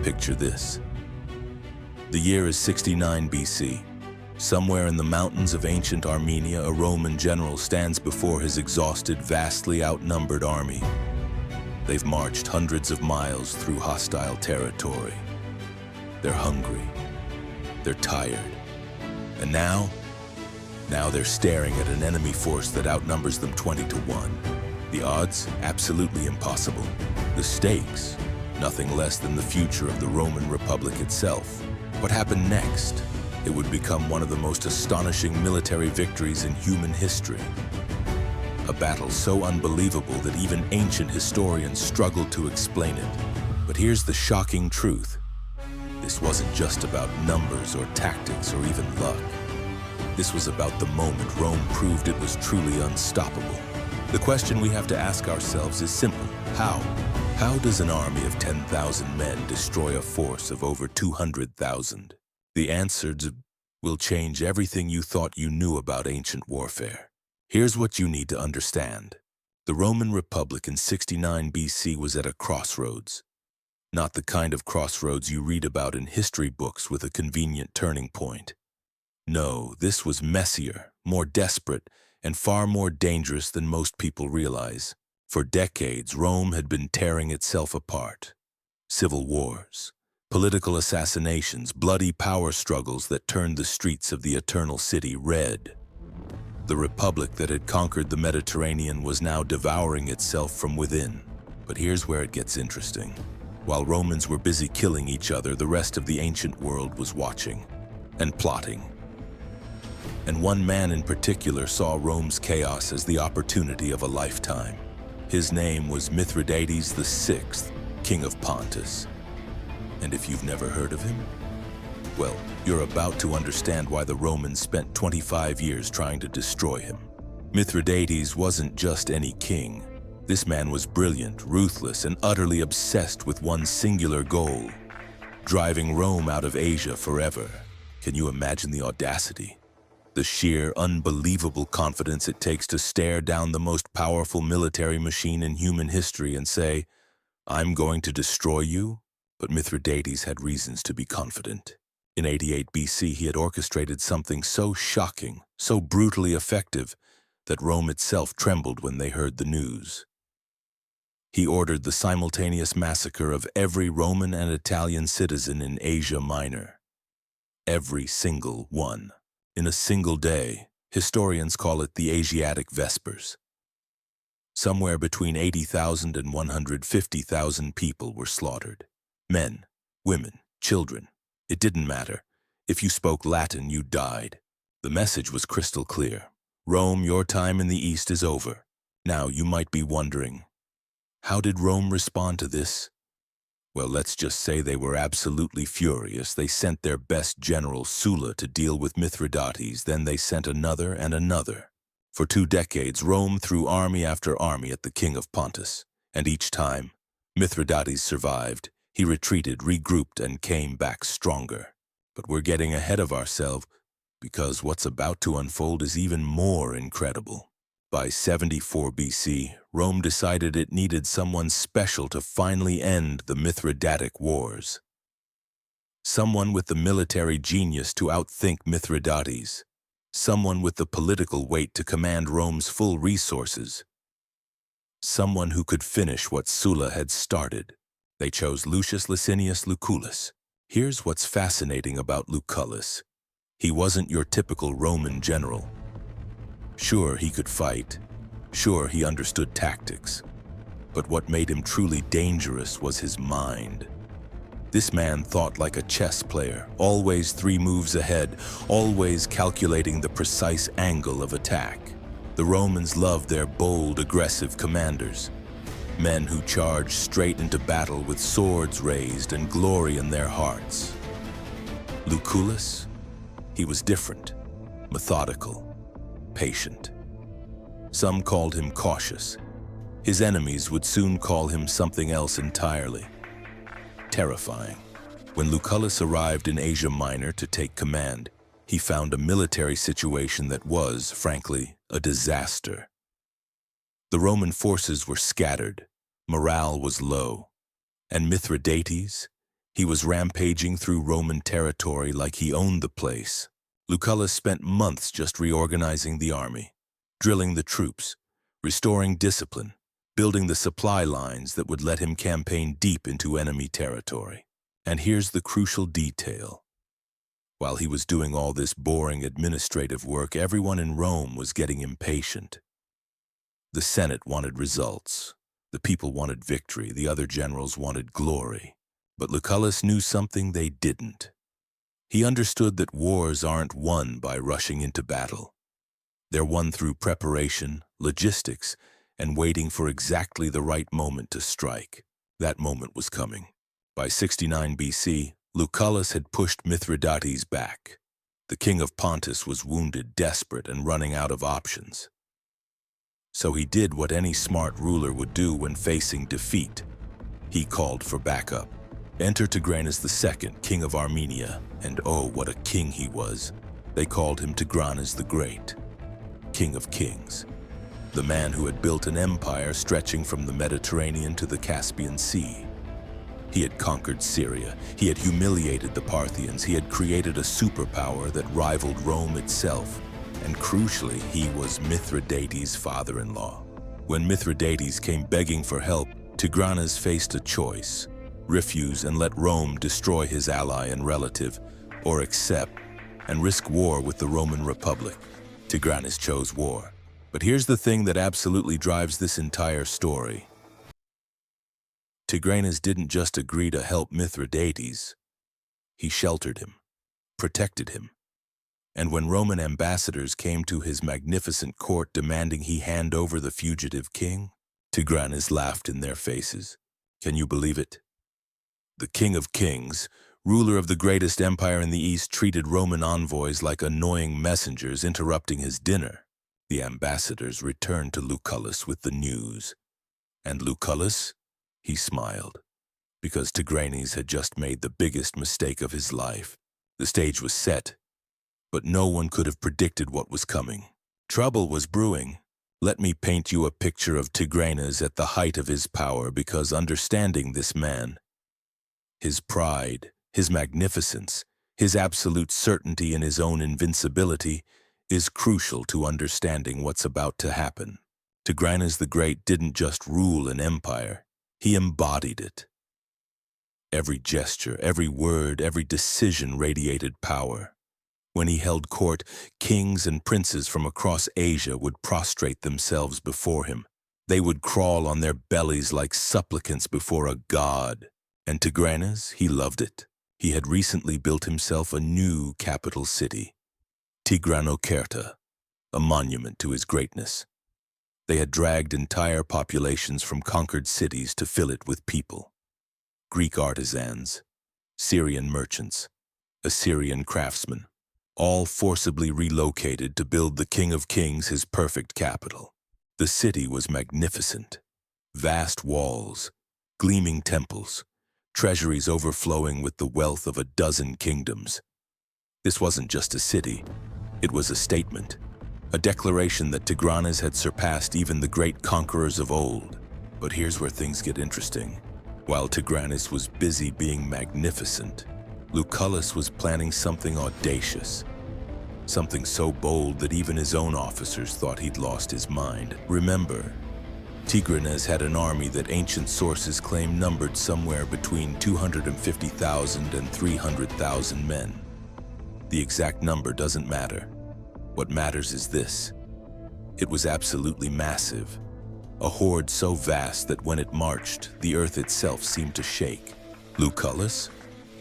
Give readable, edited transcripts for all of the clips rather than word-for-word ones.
Picture this. The year is 69 BC. Somewhere in the mountains of ancient Armenia, a Roman general stands before his exhausted, vastly outnumbered army. They've marched hundreds of miles through hostile territory. They're hungry. They're tired. And now they're staring at an enemy force that outnumbers them 20 to 1. The odds? Absolutely impossible. The stakes? Nothing less than the future of the Roman Republic itself. What happened next? It would become one of the most astonishing military victories in human history. A battle so unbelievable that even ancient historians struggled to explain it. But here's the shocking truth. This wasn't just about numbers or tactics or even luck. This was about the moment Rome proved it was truly unstoppable. The question we have to ask ourselves is simple. How? How does an army of 10,000 men destroy a force of over 200,000? The answer will change everything you thought you knew about ancient warfare. Here's what you need to understand. The Roman Republic in 69 BC was at a crossroads. Not the kind of crossroads you read about in history books with a convenient turning point. No, this was messier, more desperate, and far more dangerous than most people realize. For decades, Rome had been tearing itself apart. Civil wars, political assassinations, bloody power struggles that turned the streets of the Eternal City red. The republic that had conquered the Mediterranean was now devouring itself from within. But here's where it gets interesting. While Romans were busy killing each other, the rest of the ancient world was watching and plotting. And one man in particular saw Rome's chaos as the opportunity of a lifetime. His name was Mithridates VI, king of Pontus. And if you've never heard of him, well, you're about to understand why the Romans spent 25 years trying to destroy him. Mithridates wasn't just any king. This man was brilliant, ruthless, and utterly obsessed with one singular goal: driving Rome out of Asia forever. Can you imagine the audacity? The sheer, unbelievable confidence it takes to stare down the most powerful military machine in human history and say, "I'm going to destroy you"? But Mithridates had reasons to be confident. In 88 BC, he had orchestrated something so shocking, so brutally effective, that Rome itself trembled when they heard the news. He ordered the simultaneous massacre of every Roman and Italian citizen in Asia Minor. Every single one. In a single day. Historians call it the Asiatic Vespers. Somewhere between 80,000 and 150,000 people were slaughtered. Men, women, children. It didn't matter. If you spoke Latin, you died. The message was crystal clear. Rome, your time in the East is over. Now, you might be wondering, how did Rome respond to this? Well, let's just say they were absolutely furious. They sent their best general, Sulla, to deal with Mithridates. Then they sent another and another. For 2 decades, Rome threw army after army at the king of Pontus. And each time, Mithridates survived. He retreated, regrouped, and came back stronger. But we're getting ahead of ourselves because what's about to unfold is even more incredible. By 74 BC, Rome decided it needed someone special to finally end the Mithridatic Wars. Someone with the military genius to outthink Mithridates. Someone with the political weight to command Rome's full resources. Someone who could finish what Sulla had started. They chose Lucius Licinius Lucullus. Here's what's fascinating about Lucullus. He wasn't your typical Roman general. Sure, he could fight. Sure, he understood tactics. But what made him truly dangerous was his mind. This man thought like a chess player, always 3 moves ahead, always calculating the precise angle of attack. The Romans loved their bold, aggressive commanders. Men who charged straight into battle with swords raised and glory in their hearts. Lucullus? He was different, methodical, patient. Some called him cautious. His enemies would soon call him something else entirely. Terrifying. When Lucullus arrived in Asia Minor to take command, he found a military situation that was, frankly, a disaster. The Roman forces were scattered, morale was low, and Mithridates, He was rampaging through Roman territory like he owned the place. Lucullus spent months just reorganizing the army, drilling the troops, restoring discipline, building the supply lines that would let him campaign deep into enemy territory. And here's the crucial detail. While he was doing all this boring administrative work, everyone in Rome was getting impatient. The Senate wanted results. The people wanted victory. The other generals wanted glory. But Lucullus knew something they didn't. He understood that wars aren't won by rushing into battle. They're won through preparation, logistics, and waiting for exactly the right moment to strike. That moment was coming. By 69 BC, Lucullus had pushed Mithridates back. The king of Pontus was wounded, desperate, and running out of options. So he did what any smart ruler would do when facing defeat. He called for backup. Enter Tigranes II, king of Armenia, and oh, what a king he was. They called him Tigranes the Great, king of kings. The man who had built an empire stretching from the Mediterranean to the Caspian Sea. He had conquered Syria, he had humiliated the Parthians, he had created a superpower that rivaled Rome itself, and crucially, he was Mithridates' father-in-law. When Mithridates came begging for help, Tigranes faced a choice: refuse and let Rome destroy his ally and relative, or accept and risk war with the Roman Republic. Tigranes chose war. But here's the thing that absolutely drives this entire story. Tigranes didn't just agree to help Mithridates. He sheltered him, protected him. And when Roman ambassadors came to his magnificent court demanding he hand over the fugitive king, Tigranes laughed in their faces. Can you believe it? The king of kings, ruler of the greatest empire in the East, treated Roman envoys like annoying messengers interrupting his dinner. The ambassadors returned to Lucullus with the news. And Lucullus? He smiled, because Tigranes had just made the biggest mistake of his life. The stage was set, but no one could have predicted what was coming. Trouble was brewing. Let me paint you a picture of Tigranes at the height of his power, because understanding this man, his pride, his magnificence, his absolute certainty in his own invincibility, is crucial to understanding what's about to happen. Tigranes the Great didn't just rule an empire, he embodied it. Every gesture, every word, every decision radiated power. When he held court, kings and princes from across Asia would prostrate themselves before him. They would crawl on their bellies like supplicants before a god. And Tigranes, he loved it. He had recently built himself a new capital city, Tigranocerta, a monument to his greatness. They had dragged entire populations from conquered cities to fill it with people. Greek artisans, Syrian merchants, Assyrian craftsmen, all forcibly relocated to build the King of Kings his perfect capital. The city was magnificent. Vast walls, gleaming temples, treasuries overflowing with the wealth of a dozen kingdoms. This wasn't just a city, it was a statement, a declaration that Tigranes had surpassed even the great conquerors of old. But here's where things get interesting. While Tigranes was busy being magnificent, Lucullus was planning something audacious, something so bold that even his own officers thought he'd lost his mind. Remember, Tigranes had an army that ancient sources claim numbered somewhere between 250,000 and 300,000 men. The exact number doesn't matter. What matters is this: it was absolutely massive, a horde so vast that when it marched, the earth itself seemed to shake. Lucullus?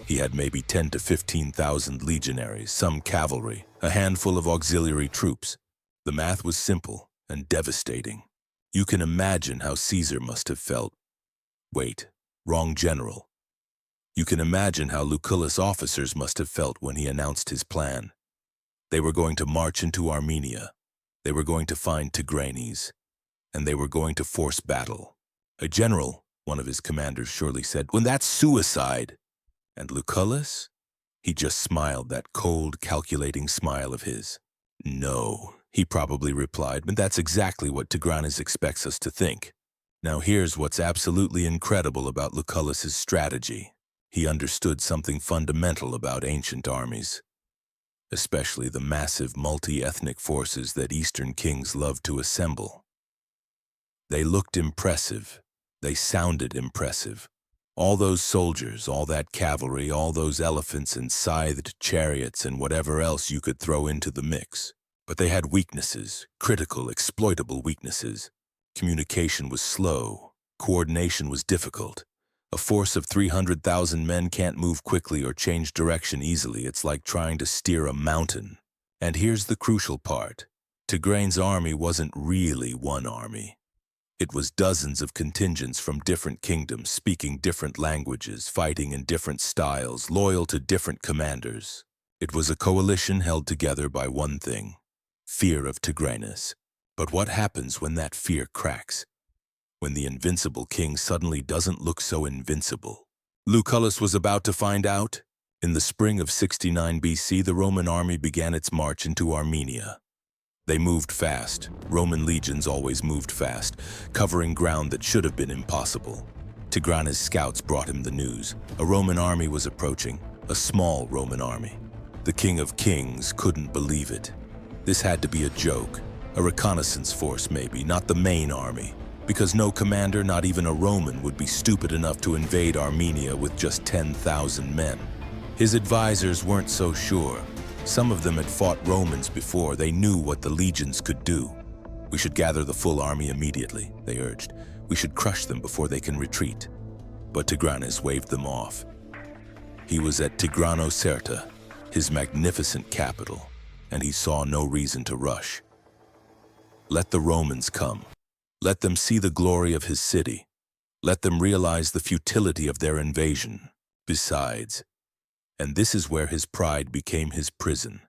He had maybe 10 to 15,000 legionaries, some cavalry, a handful of auxiliary troops. The math was simple and devastating. You can imagine how Caesar must have felt. Wait, wrong general. You can imagine how Lucullus' officers must have felt when he announced his plan. They were going to march into Armenia. They were going to find Tigranes, and they were going to force battle. A general, one of his commanders surely said, "Well, that's suicide." And Lucullus? He just smiled, that cold, calculating smile of his. "No," he probably replied, "but that's exactly what Tigranes expects us to think." Now here's what's absolutely incredible about Lucullus's strategy. He understood something fundamental about ancient armies, especially the massive multi-ethnic forces that Eastern kings loved to assemble. They looked impressive. They sounded impressive. All those soldiers, all that cavalry, all those elephants and scythed chariots and whatever else you could throw into the mix. But they had weaknesses, critical, exploitable weaknesses. Communication was slow. Coordination was difficult. A force of 300,000 men can't move quickly or change direction easily. It's like trying to steer a mountain. And here's the crucial part. Tigranes' army wasn't really one army. It was dozens of contingents from different kingdoms, speaking different languages, fighting in different styles, loyal to different commanders. It was a coalition held together by one thing: fear of Tigranes. But what happens when that fear cracks? When the invincible king suddenly doesn't look so invincible? Lucullus was about to find out. In the spring of 69 BC, the Roman army began its march into Armenia. They moved fast. Roman legions always moved fast, covering ground that should have been impossible. Tigranes' scouts brought him the news. A Roman army was approaching, a small Roman army. The King of Kings couldn't believe it. This had to be a joke, a reconnaissance force maybe, not the main army, because no commander, not even a Roman, would be stupid enough to invade Armenia with just 10,000 men. His advisors weren't so sure. Some of them had fought Romans before. They knew what the legions could do. We should gather the full army immediately, they urged. We should crush them before they can retreat. But Tigranes waved them off. He was at Tigranocerta, his magnificent capital, and he saw no reason to rush. Let the Romans come. Let them see the glory of his city. Let them realize the futility of their invasion. Besides, and this is where his pride became his prison.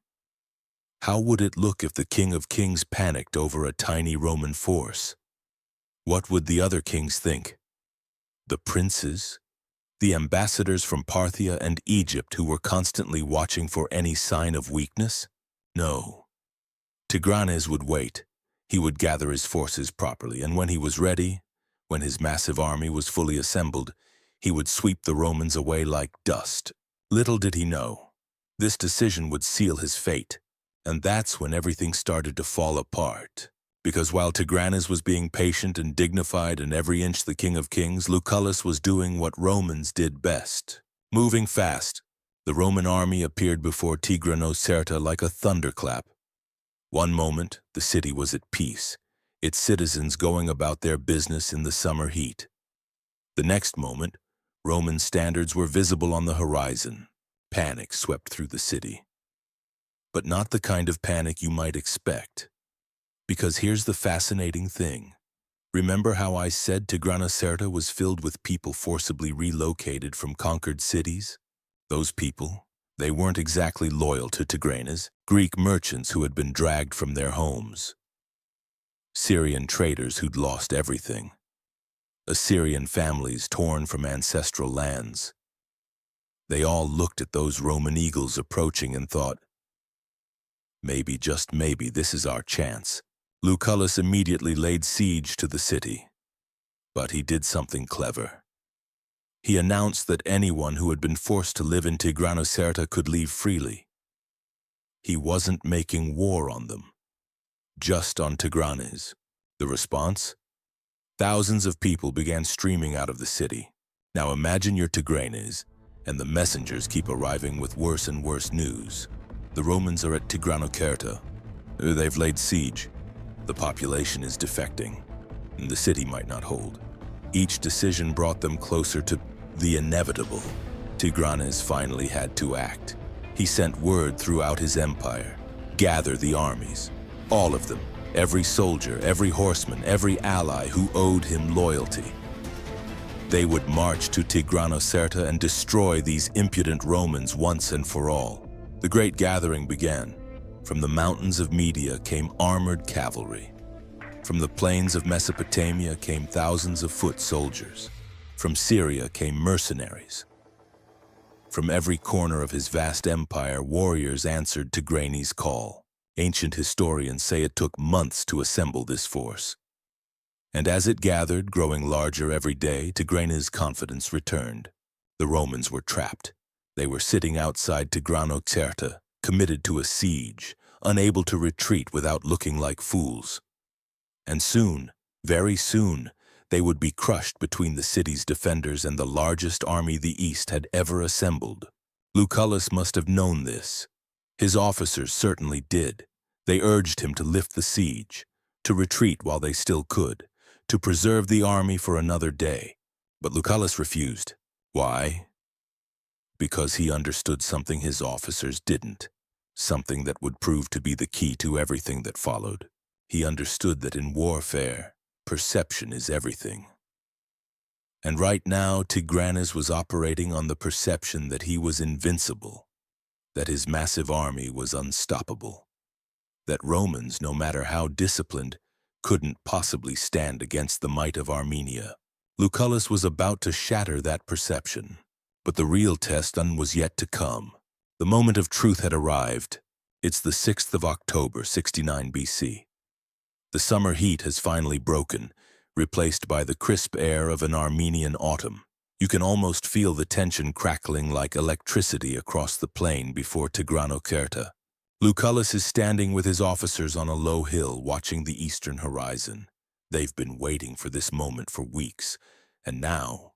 How would it look if the King of Kings panicked over a tiny Roman force? What would the other kings think? The princes? The ambassadors from Parthia and Egypt who were constantly watching for any sign of weakness? No. Tigranes would wait. He would gather his forces properly, and when he was ready, when his massive army was fully assembled, he would sweep the Romans away like dust. Little did he know, this decision would seal his fate, and that's when everything started to fall apart. Because while Tigranes was being patient and dignified and every inch the King of Kings, Lucullus was doing what Romans did best, moving fast. The Roman army appeared before Tigranocerta like a thunderclap. One moment, the city was at peace, its citizens going about their business in the summer heat. The next moment, Roman standards were visible on the horizon. Panic swept through the city. But not the kind of panic you might expect. Because here's the fascinating thing. Remember how I said Tigranocerta was filled with people forcibly relocated from conquered cities? Those people, they weren't exactly loyal to Tigranes, Greek merchants who had been dragged from their homes. Syrian traders who'd lost everything. Assyrian families torn from ancestral lands. They all looked at those Roman eagles approaching and thought, maybe, just maybe, this is our chance. Lucullus immediately laid siege to the city. But he did something clever. He announced that anyone who had been forced to live in Tigranocerta could leave freely. He wasn't making war on them, just on Tigranes. The response? Thousands of people began streaming out of the city. Now imagine you're Tigranes, and the messengers keep arriving with worse and worse news. The Romans are at Tigranocerta. They've laid siege. The population is defecting, and the city might not hold. Each decision brought them closer to the inevitable. Tigranes finally had to act. He sent word throughout his empire. Gather the armies, all of them. Every soldier, every horseman, every ally who owed him loyalty. They would march to Tigranocerta and destroy these impudent Romans once and for all. The great gathering began. From the mountains of Media came armored cavalry. From the plains of Mesopotamia came thousands of foot soldiers. From Syria came mercenaries. From every corner of his vast empire, warriors answered Tigranes' call. Ancient historians say it took months to assemble this force. And as it gathered, growing larger every day, Tigranes' confidence returned. The Romans were trapped. They were sitting outside Tigranocerta, committed to a siege, unable to retreat without looking like fools. And soon, very soon, they would be crushed between the city's defenders and the largest army the East had ever assembled. Lucullus must have known this. His officers certainly did. They urged him to lift the siege, to retreat while they still could, to preserve the army for another day. But Lucullus refused. Why? Because he understood something his officers didn't, something that would prove to be the key to everything that followed. He understood that in warfare, perception is everything. And right now, Tigranes was operating on the perception that he was invincible, that his massive army was unstoppable, that Romans, no matter how disciplined, couldn't possibly stand against the might of Armenia. Lucullus was about to shatter that perception, but the real test was yet to come. The moment of truth had arrived. It's the 6th of October, 69 BC. The summer heat has finally broken, replaced by the crisp air of an Armenian autumn. You can almost feel the tension crackling like electricity across the plain before Tigranocerta. Lucullus is standing with his officers on a low hill watching the eastern horizon. They've been waiting for this moment for weeks, and now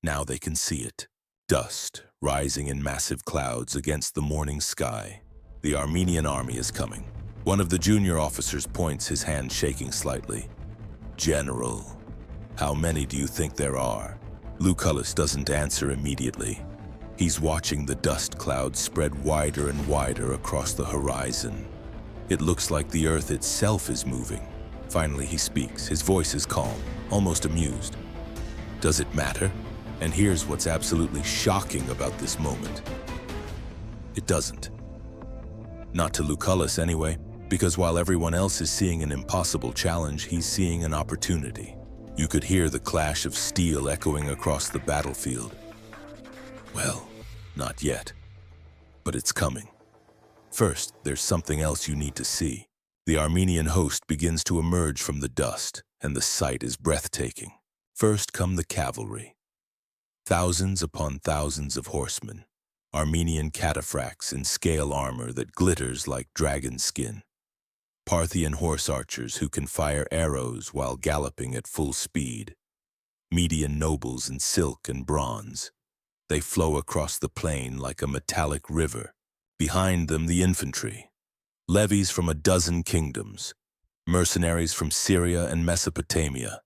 they can see it. Dust rising in massive clouds against the morning sky. The Armenian army is coming. One of the junior officers points, his hand shaking slightly. General, how many do you think there are? Lucullus doesn't answer immediately. He's watching the dust clouds spread wider and wider across the horizon. It looks like the earth itself is moving. Finally, he speaks. His voice is calm, almost amused. Does it matter? And here's what's absolutely shocking about this moment. It doesn't. Not to Lucullus anyway, because while everyone else is seeing an impossible challenge, he's seeing an opportunity. You could hear the clash of steel echoing across the battlefield. Well, not yet, but it's coming. First, there's something else you need to see. The Armenian host begins to emerge from the dust, and the sight is breathtaking. First come the cavalry. Thousands upon thousands of horsemen, Armenian cataphracts in scale armor that glitters like dragon skin. Parthian horse archers who can fire arrows while galloping at full speed. Median nobles in silk and bronze. They flow across the plain like a metallic river. Behind them, the infantry. Levies from a dozen kingdoms. Mercenaries from Syria and Mesopotamia.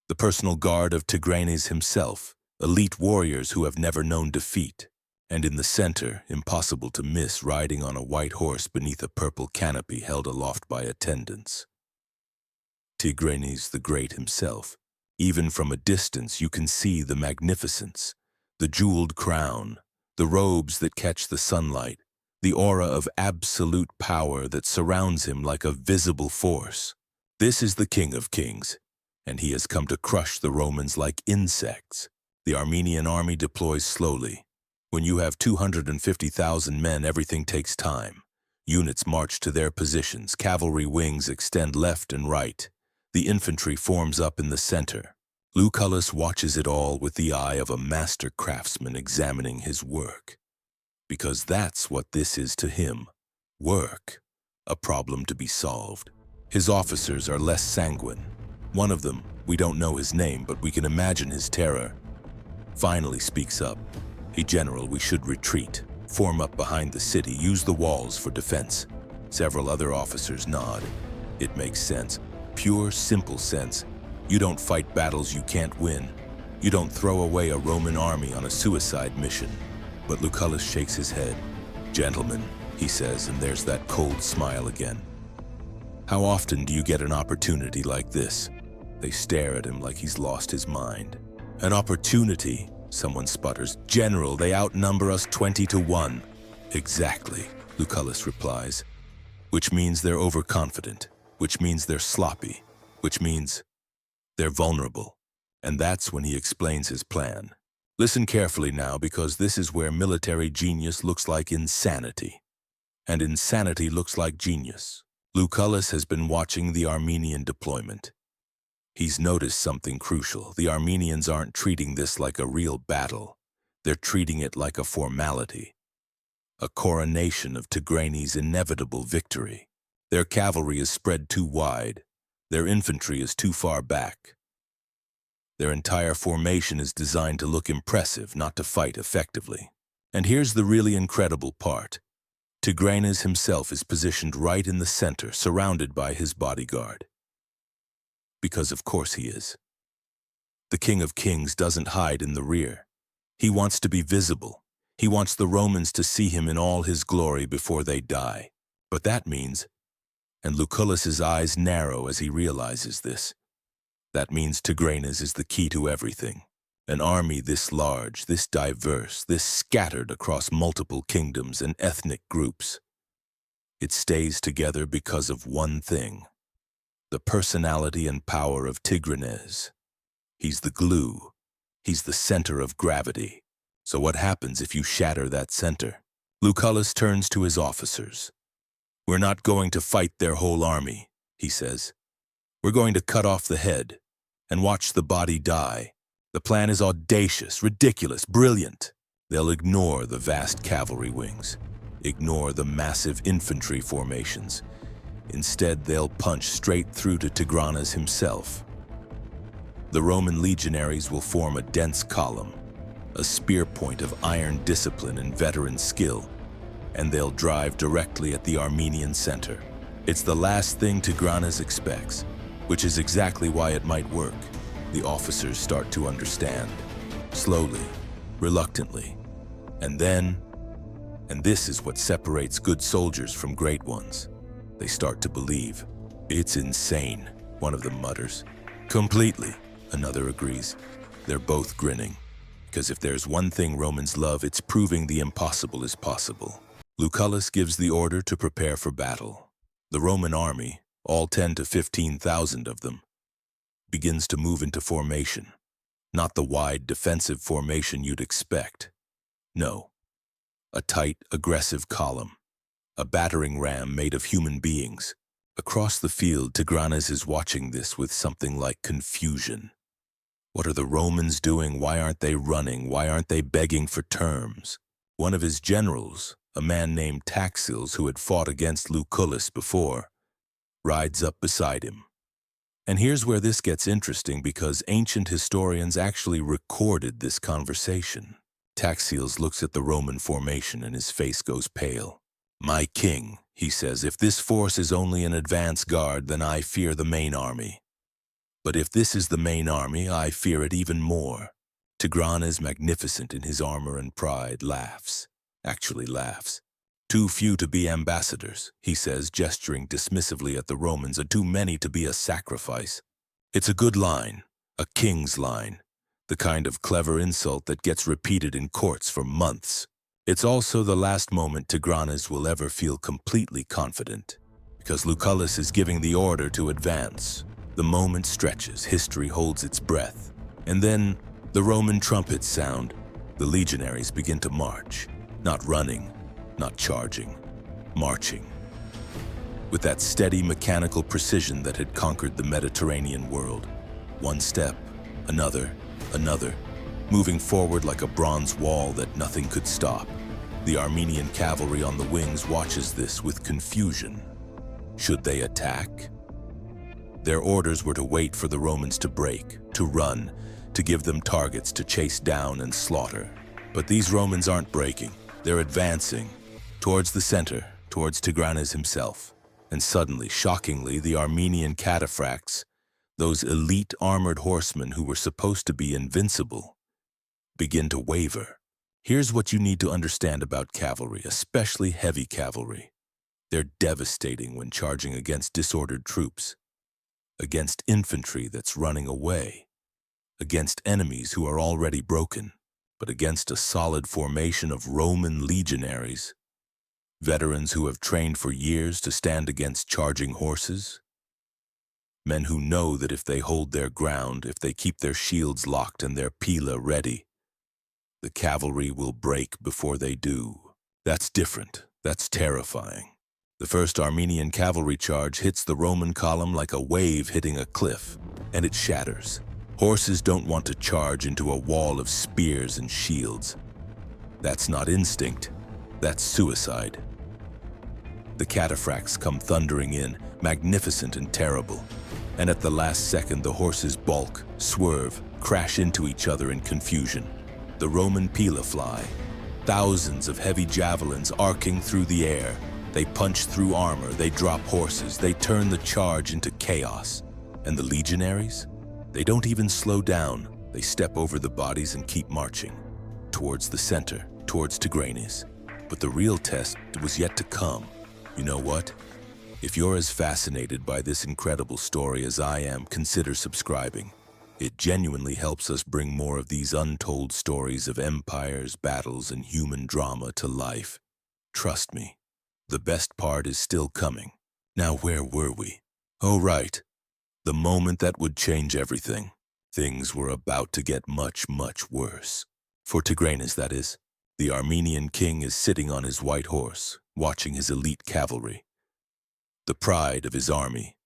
The personal guard of Tigranes himself. Elite warriors who have never known defeat. And in the center, impossible to miss, riding on a white horse beneath a purple canopy held aloft by attendants. Tigranes the Great himself. Even from a distance, you can see the magnificence, the jeweled crown, the robes that catch the sunlight, the aura of absolute power that surrounds him like a visible force. This is the King of Kings, and he has come to crush the Romans like insects. The Armenian army deploys slowly. When you have 250,000 men, everything takes time. Units march to their positions, cavalry wings extend left and right. The infantry forms up in the center. Lucullus watches it all with the eye of a master craftsman examining his work. Because that's what this is to him. Work. A problem to be solved. His officers are less sanguine. One of them, we don't know his name, but we can imagine his terror, finally speaks up. Hey, General, we should retreat. Form up behind the city. Use the walls for defense. Several other officers nod. It makes sense. Pure, simple sense. You don't fight battles you can't win. You don't throw away a Roman army on a suicide mission. But Lucullus shakes his head. Gentlemen, he says, and there's that cold smile again. How often do you get an opportunity like this? They stare at him like he's lost his mind. An opportunity? Someone sputters. General, they outnumber us 20-1. Exactly, Lucullus replies. Which means they're overconfident. Which means they're sloppy. Which means they're vulnerable. And that's when he explains his plan. Listen carefully now, because this is where military genius looks like insanity. And insanity looks like genius. Lucullus has been watching the Armenian deployment. He's noticed something crucial. The Armenians aren't treating this like a real battle. They're treating it like a formality, a coronation of Tigranes' inevitable victory. Their cavalry is spread too wide. Their infantry is too far back. Their entire formation is designed to look impressive, not to fight effectively. And here's the really incredible part. Tigranes himself is positioned right in the center, surrounded by his bodyguard. Because of course he is. The King of Kings doesn't hide in the rear. He wants to be visible. He wants the Romans to see him in all his glory before they die. But that means, and Lucullus's eyes narrow as he realizes this, that means Tigranes is the key to everything. An army this large, this diverse, this scattered across multiple kingdoms and ethnic groups. It stays together because of one thing: the personality and power of Tigranes. He's the glue. He's the center of gravity. So what happens if you shatter that center? Lucullus turns to his officers. "We're not going to fight their whole army," he says. "We're going to cut off the head and watch the body die. The plan is audacious, ridiculous, brilliant. They'll ignore the vast cavalry wings, ignore the massive infantry formations. Instead, they'll punch straight through to Tigranes himself. The Roman legionaries will form a dense column, a spear point of iron discipline and veteran skill, and they'll drive directly at the Armenian center. It's the last thing Tigranes expects, which is exactly why it might work. The officers start to understand, slowly, reluctantly, and this is what separates good soldiers from great ones. They start to believe. "It's insane," one of them mutters. "Completely," another agrees. They're both grinning, because if there's one thing Romans love, it's proving the impossible is possible. Lucullus gives the order to prepare for battle. The Roman army, all 10 to 15,000 of them, begins to move into formation. Not the wide defensive formation you'd expect. No, a tight, aggressive column, a battering ram made of human beings. Across the field, Tigranes is watching this with something like confusion. What are the Romans doing? Why aren't they running? Why aren't they begging for terms? One of his generals, a man named Taxiles, who had fought against Lucullus before, rides up beside him. And here's where this gets interesting, because ancient historians actually recorded this conversation. Taxiles looks at the Roman formation and his face goes pale. "My king," he says, "if this force is only an advance guard, then I fear the main army. But if this is the main army, I fear it even more." Tigranes, magnificent in his armor and pride, laughs. Actually laughs. "Too few to be ambassadors," he says, gesturing dismissively at the Romans, "and too many to be a sacrifice." It's a good line, a king's line, the kind of clever insult that gets repeated in courts for months. It's also the last moment Tigranes will ever feel completely confident, because Lucullus is giving the order to advance. The moment stretches, history holds its breath, and then the Roman trumpets sound. The legionaries begin to march, not running, not charging, marching, with that steady mechanical precision that had conquered the Mediterranean world. One step, another, moving forward like a bronze wall that nothing could stop. The Armenian cavalry on the wings watches this with confusion. Should they attack? Their orders were to wait for the Romans to break, to run, to give them targets to chase down and slaughter. But these Romans aren't breaking. They're advancing towards the center, towards Tigranes himself. And suddenly, shockingly, the Armenian cataphracts, those elite armored horsemen who were supposed to be invincible, begin to waver. Here's what you need to understand about cavalry, especially heavy cavalry. They're devastating when charging against disordered troops, against infantry that's running away, against enemies who are already broken, but against a solid formation of Roman legionaries, veterans who have trained for years to stand against charging horses, men who know that if they hold their ground, if they keep their shields locked and their pila ready, the cavalry will break before they do. That's different. That's terrifying. The first Armenian cavalry charge hits the Roman column like a wave hitting a cliff, and it shatters. Horses don't want to charge into a wall of spears and shields. That's not instinct, that's suicide. The cataphracts come thundering in, magnificent and terrible. And at the last second, the horses balk, swerve, crash into each other in confusion. The Roman pila fly, thousands of heavy javelins arcing through the air. They punch through armor, they drop horses, they turn the charge into chaos. And the legionaries? They don't even slow down. They step over the bodies and keep marching. Towards the center, towards Tigranes. But the real test was yet to come. You know what? If you're as fascinated by this incredible story as I am, consider subscribing. It genuinely helps us bring more of these untold stories of empires, battles, and human drama to life. Trust me, the best part is still coming. Now, where were we? Oh, right. The moment that would change everything. Things were about to get much, much worse. For Tigranes, that is. The Armenian king is sitting on his white horse, watching his elite cavalry. The pride of his army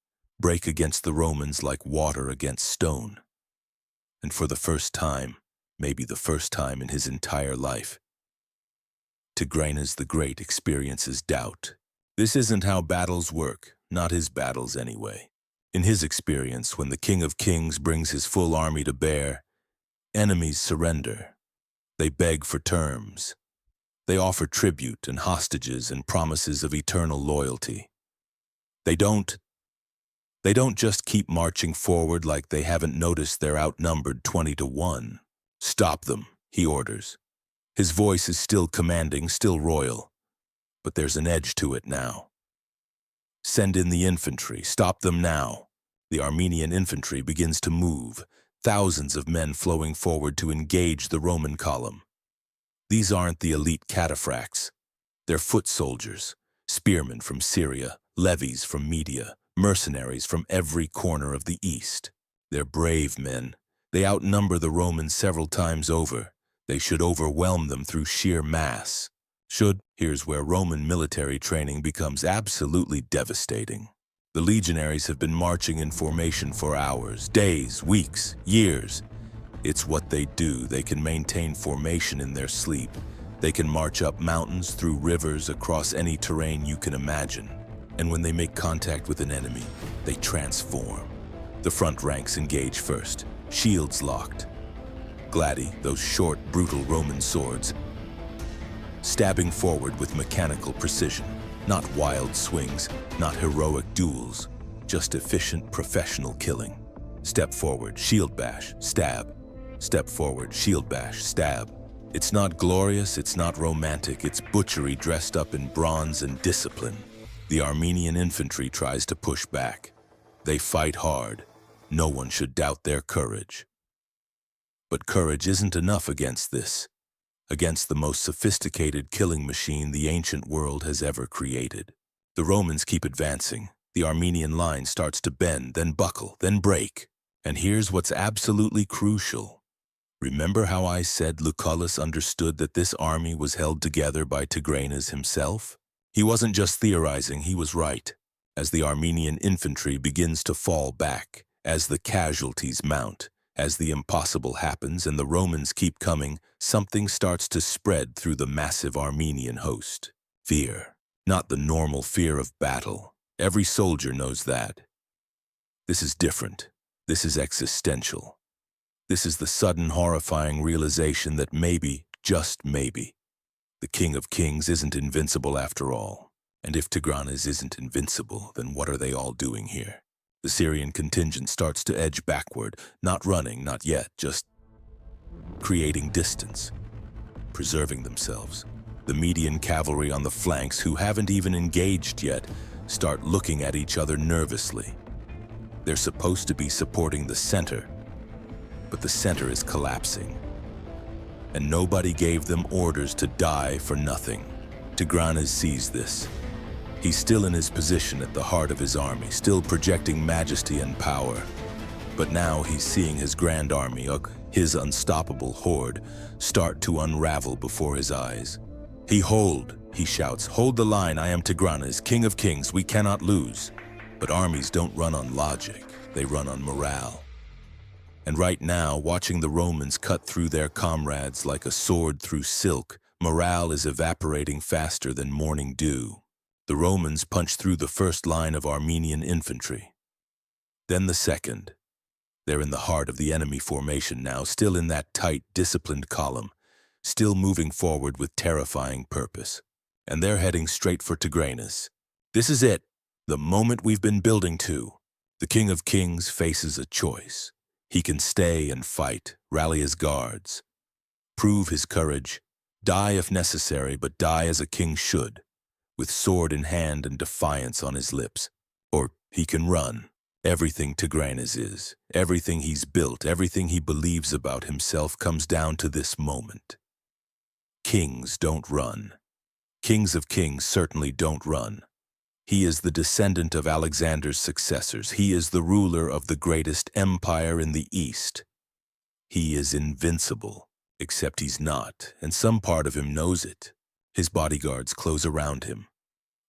break against the Romans like water against stone. And for the first time, maybe the first time in his entire life, Tigranes the Great experiences doubt. This isn't how battles work, not his battles anyway. In his experience, when the King of Kings brings his full army to bear, enemies surrender. They beg for terms. They offer tribute and hostages and promises of eternal loyalty. They don't just keep marching forward like they haven't noticed they're outnumbered 20-1. Stop them, he orders. His voice is still commanding, still royal. But there's an edge to it now. Send in the infantry, stop them now. The Armenian infantry begins to move, thousands of men flowing forward to engage the Roman column. These aren't the elite cataphracts. They're foot soldiers, spearmen from Syria, levies from Media, mercenaries from every corner of the East. They're brave men. They outnumber the Romans several times over. They should overwhelm them through sheer mass. Here's where Roman military training becomes absolutely devastating. The legionaries have been marching in formation for hours, days, weeks, years. It's what they do. They can maintain formation in their sleep. They can march up mountains, through rivers, across any terrain you can imagine. And when they make contact with an enemy, they transform. The front ranks engage first, shields locked. Gladi, those short, brutal Roman swords, stabbing forward with mechanical precision. Not wild swings, not heroic duels, just efficient professional killing. Step forward, shield bash, stab. Step forward, shield bash, stab. It's not glorious, it's not romantic, it's butchery dressed up in bronze and discipline. The Armenian infantry tries to push back. They fight hard. No one should doubt their courage. But courage isn't enough against this. Against the most sophisticated killing machine the ancient world has ever created. The Romans keep advancing. The Armenian line starts to bend, then buckle, then break. And here's what's absolutely crucial. Remember how I said Lucullus understood that this army was held together by Tigranes himself? He wasn't just theorizing, he was right. As the Armenian infantry begins to fall back, as the casualties mount, as the impossible happens and the Romans keep coming, something starts to spread through the massive Armenian host. Fear. Not the normal fear of battle. Every soldier knows that. This is different. This is existential. This is the sudden, horrifying realization that maybe, just maybe, the King of Kings isn't invincible after all. And if Tigranes isn't invincible, then what are they all doing here? The Syrian contingent starts to edge backward, not running, not yet, just creating distance, preserving themselves. The Median cavalry on the flanks, who haven't even engaged yet, start looking at each other nervously. They're supposed to be supporting the center, but the center is collapsing. And nobody gave them orders to die for nothing. Tigranes sees this. He's still in his position at the heart of his army, still projecting majesty and power. But now he's seeing his grand army, his unstoppable horde, start to unravel before his eyes. He shouts, "Hold the line, I am Tigranes, King of Kings, we cannot lose." But armies don't run on logic, they run on morale. And right now, watching the Romans cut through their comrades like a sword through silk, Morale is evaporating faster than morning dew. The Romans punch through the first line of Armenian infantry. Then the second. They're in the heart of the enemy formation now, still in that tight, disciplined column, still moving forward with terrifying purpose. And they're heading straight for Tigranes. This is it, the moment we've been building to. The King of Kings faces a choice. He can stay and fight, rally his guards, prove his courage, die if necessary, but die as a king should, with sword in hand and defiance on his lips. Or he can run. Everything Tigranes is, everything he's built, everything he believes about himself comes down to this moment. Kings don't run. Kings of Kings certainly don't run. He is the descendant of Alexander's successors. He is the ruler of the greatest empire in the East. He is invincible, except he's not, and some part of him knows it. His bodyguards close around him.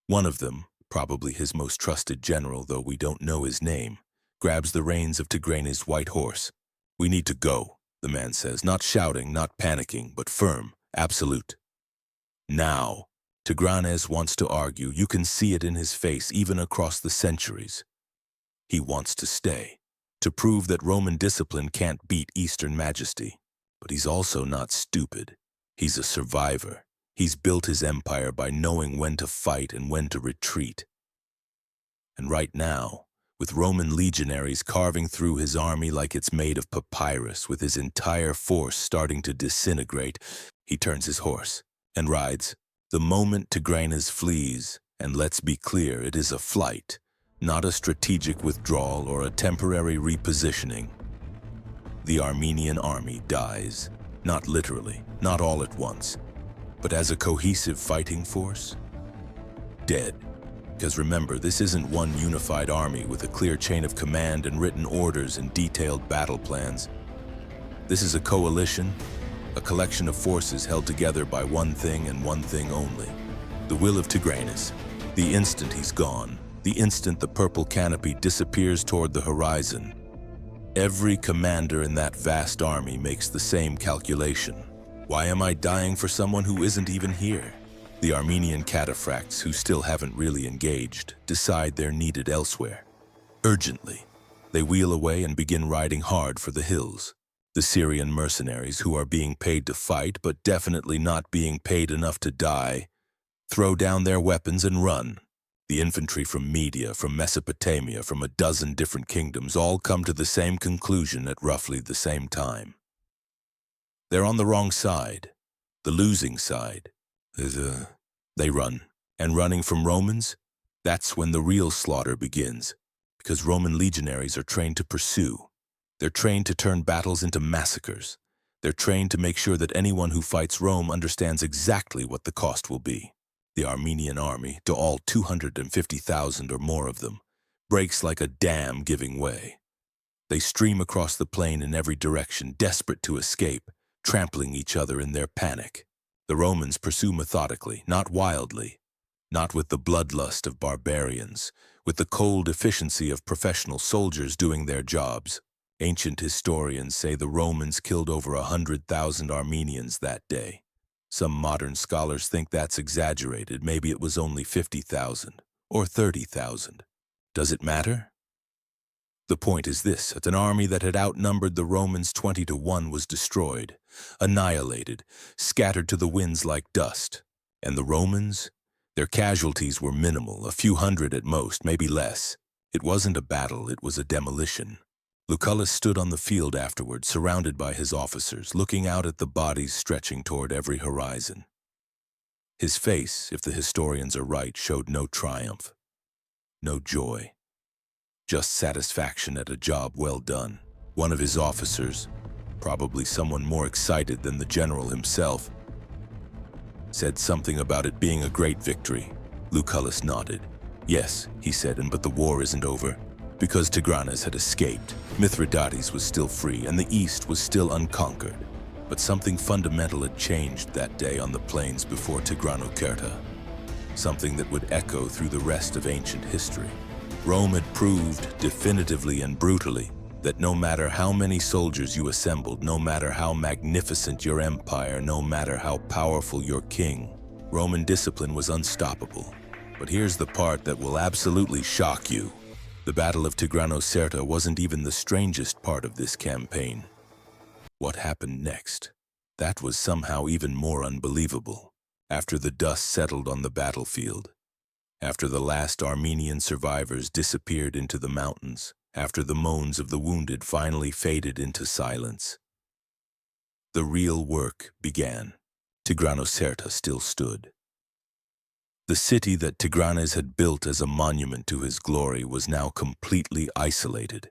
One of them, probably his most trusted general, though we don't know his name, grabs the reins of Tigranes' white horse. "We need to go," the man says, not shouting, not panicking, but firm, absolute. Now. Tigranes wants to argue. You can see it in his face, even across the centuries. He wants to stay, to prove that Roman discipline can't beat Eastern majesty. But he's also not stupid. He's a survivor. He's built his empire by knowing when to fight and when to retreat. And right now, with Roman legionaries carving through his army like it's made of papyrus, with his entire force starting to disintegrate, he turns his horse and rides. The moment Tigranes flees, and let's be clear, it is a flight, not a strategic withdrawal or a temporary repositioning. The Armenian army dies, not literally, not all at once, but as a cohesive fighting force, dead. Because remember, this isn't one unified army with a clear chain of command and written orders and detailed battle plans. This is a coalition, a collection of forces held together by one thing and one thing only, the will of Tigranes. The instant he's gone, the instant the purple canopy disappears toward the horizon, every commander in that vast army makes the same calculation. Why am I dying for someone who isn't even here? The Armenian cataphracts, who still haven't really engaged, decide they're needed elsewhere. Urgently, they wheel away and begin riding hard for the hills. The Syrian mercenaries, who are being paid to fight but definitely not being paid enough to die, throw down their weapons and run. The infantry from Media, from Mesopotamia, from a dozen different kingdoms all come to the same conclusion at roughly the same time. They're on the wrong side, the losing side. They run, and running from Romans, that's when the real slaughter begins, because Roman legionaries are trained to pursue. They're trained to turn battles into massacres. They're trained to make sure that anyone who fights Rome understands exactly what the cost will be. The Armenian army, to all 250,000 or more of them, breaks like a dam giving way. They stream across the plain in every direction, desperate to escape, trampling each other in their panic. The Romans pursue methodically, not wildly, not with the bloodlust of barbarians, with the cold efficiency of professional soldiers doing their jobs. Ancient historians say the Romans killed over 100,000 Armenians that day. Some modern scholars think that's exaggerated. Maybe it was only 50,000 or 30,000. Does it matter? The point is this: that an army that had outnumbered the Romans 20-1 was destroyed, annihilated, scattered to the winds like dust. And the Romans? Their casualties were minimal, a few hundred at most, maybe less. It wasn't a battle, it was a demolition. Lucullus stood on the field afterward, surrounded by his officers, looking out at the bodies stretching toward every horizon. His face, if the historians are right, showed no triumph, no joy, just satisfaction at a job well done. One of his officers, probably someone more excited than the general himself, said something about it being a great victory. Lucullus nodded. "Yes," he said, "but the war isn't over." Because Tigranes had escaped, Mithridates was still free, and the East was still unconquered. But something fundamental had changed that day on the plains before Tigranocerta, something that would echo through the rest of ancient history. Rome had proved, definitively and brutally, that no matter how many soldiers you assembled, no matter how magnificent your empire, no matter how powerful your king, Roman discipline was unstoppable. But here's the part that will absolutely shock you. The Battle of Tigranocerta wasn't even the strangest part of this campaign. What happened next? That was somehow even more unbelievable. After the dust settled on the battlefield, after the last Armenian survivors disappeared into the mountains, after the moans of the wounded finally faded into silence, the real work began. Tigranocerta still stood. The city that Tigranes had built as a monument to his glory was now completely isolated.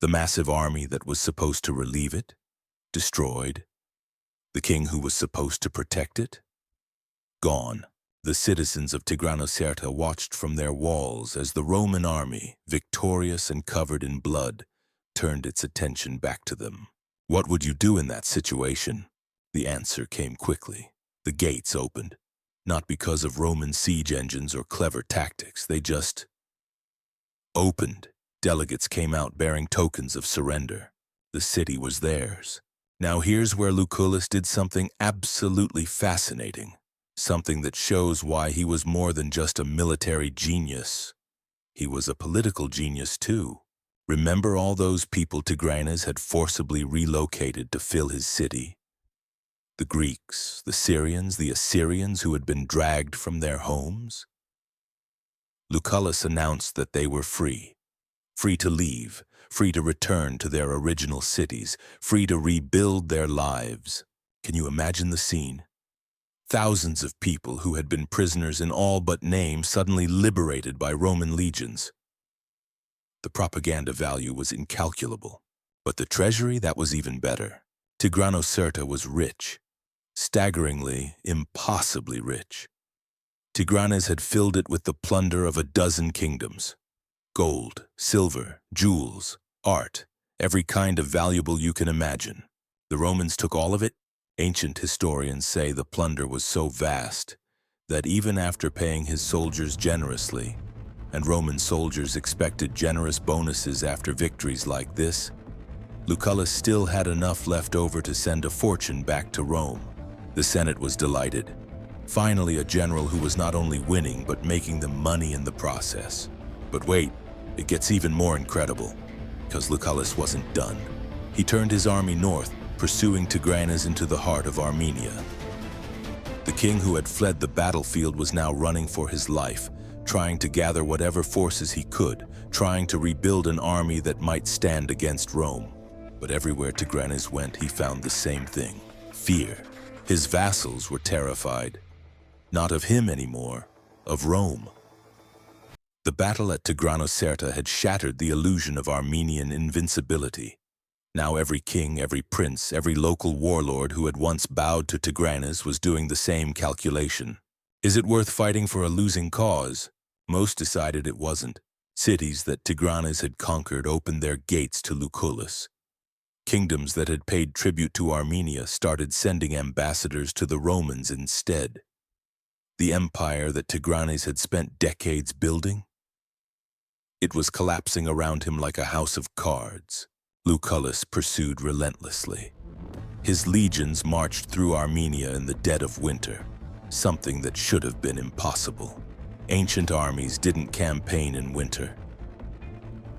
The massive army that was supposed to relieve it, destroyed. The king who was supposed to protect it, gone. The citizens of Tigranocerta watched from their walls as the Roman army, victorious and covered in blood, turned its attention back to them. What would you do in that situation? The answer came quickly. The gates opened. Not because of Roman siege engines or clever tactics, they just opened. Delegates came out bearing tokens of surrender. The city was theirs. Now here's where Lucullus did something absolutely fascinating, something that shows why he was more than just a military genius. He was a political genius too. Remember all those people Tigranes had forcibly relocated to fill his city? The Greeks, the Syrians, the Assyrians who had been dragged from their homes? Lucullus announced that they were free to leave, free to return to their original cities, free to rebuild their lives. Can you imagine the scene? Thousands of people who had been prisoners in all but name suddenly liberated by Roman legions. The propaganda value was incalculable, but the treasury, that was even better. Tigranocerta was rich, staggeringly, impossibly rich. Tigranes had filled it with the plunder of a dozen kingdoms. Gold, silver, jewels, art, every kind of valuable you can imagine. The Romans took all of it. Ancient historians say the plunder was so vast that even after paying his soldiers generously, and Roman soldiers expected generous bonuses after victories like this, Lucullus still had enough left over to send a fortune back to Rome. The Senate was delighted. Finally, a general who was not only winning but making them money in the process. But wait, it gets even more incredible, because Lucullus wasn't done. He turned his army north, pursuing Tigranes into the heart of Armenia. The king who had fled the battlefield was now running for his life, trying to gather whatever forces he could, trying to rebuild an army that might stand against Rome. But everywhere Tigranes went, he found the same thing: fear. His vassals were terrified, not of him anymore, of Rome. The battle at Tigranocerta had shattered the illusion of Armenian invincibility. Now every king, every prince, every local warlord who had once bowed to Tigranes was doing the same calculation. Is it worth fighting for a losing cause? Most decided it wasn't. Cities that Tigranes had conquered opened their gates to Lucullus. Kingdoms that had paid tribute to Armenia started sending ambassadors to the Romans instead. The empire that Tigranes had spent decades building, it was collapsing around him like a house of cards. Lucullus pursued relentlessly. His legions marched through Armenia in the dead of winter, something that should have been impossible. Ancient armies didn't campaign in winter.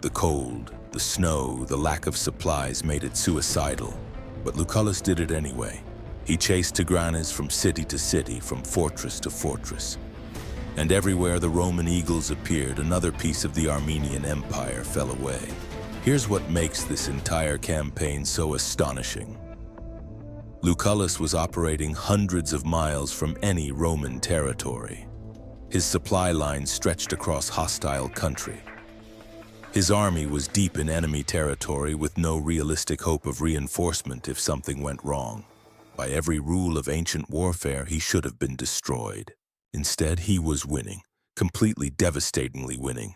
The cold, the snow, the lack of supplies made it suicidal, but Lucullus did it anyway. He chased Tigranes from city to city, from fortress to fortress. And everywhere the Roman eagles appeared, another piece of the Armenian Empire fell away. Here's what makes this entire campaign so astonishing. Lucullus was operating hundreds of miles from any Roman territory. His supply lines stretched across hostile country. His army was deep in enemy territory with no realistic hope of reinforcement if something went wrong. By every rule of ancient warfare, he should have been destroyed. Instead, he was winning, completely devastatingly winning.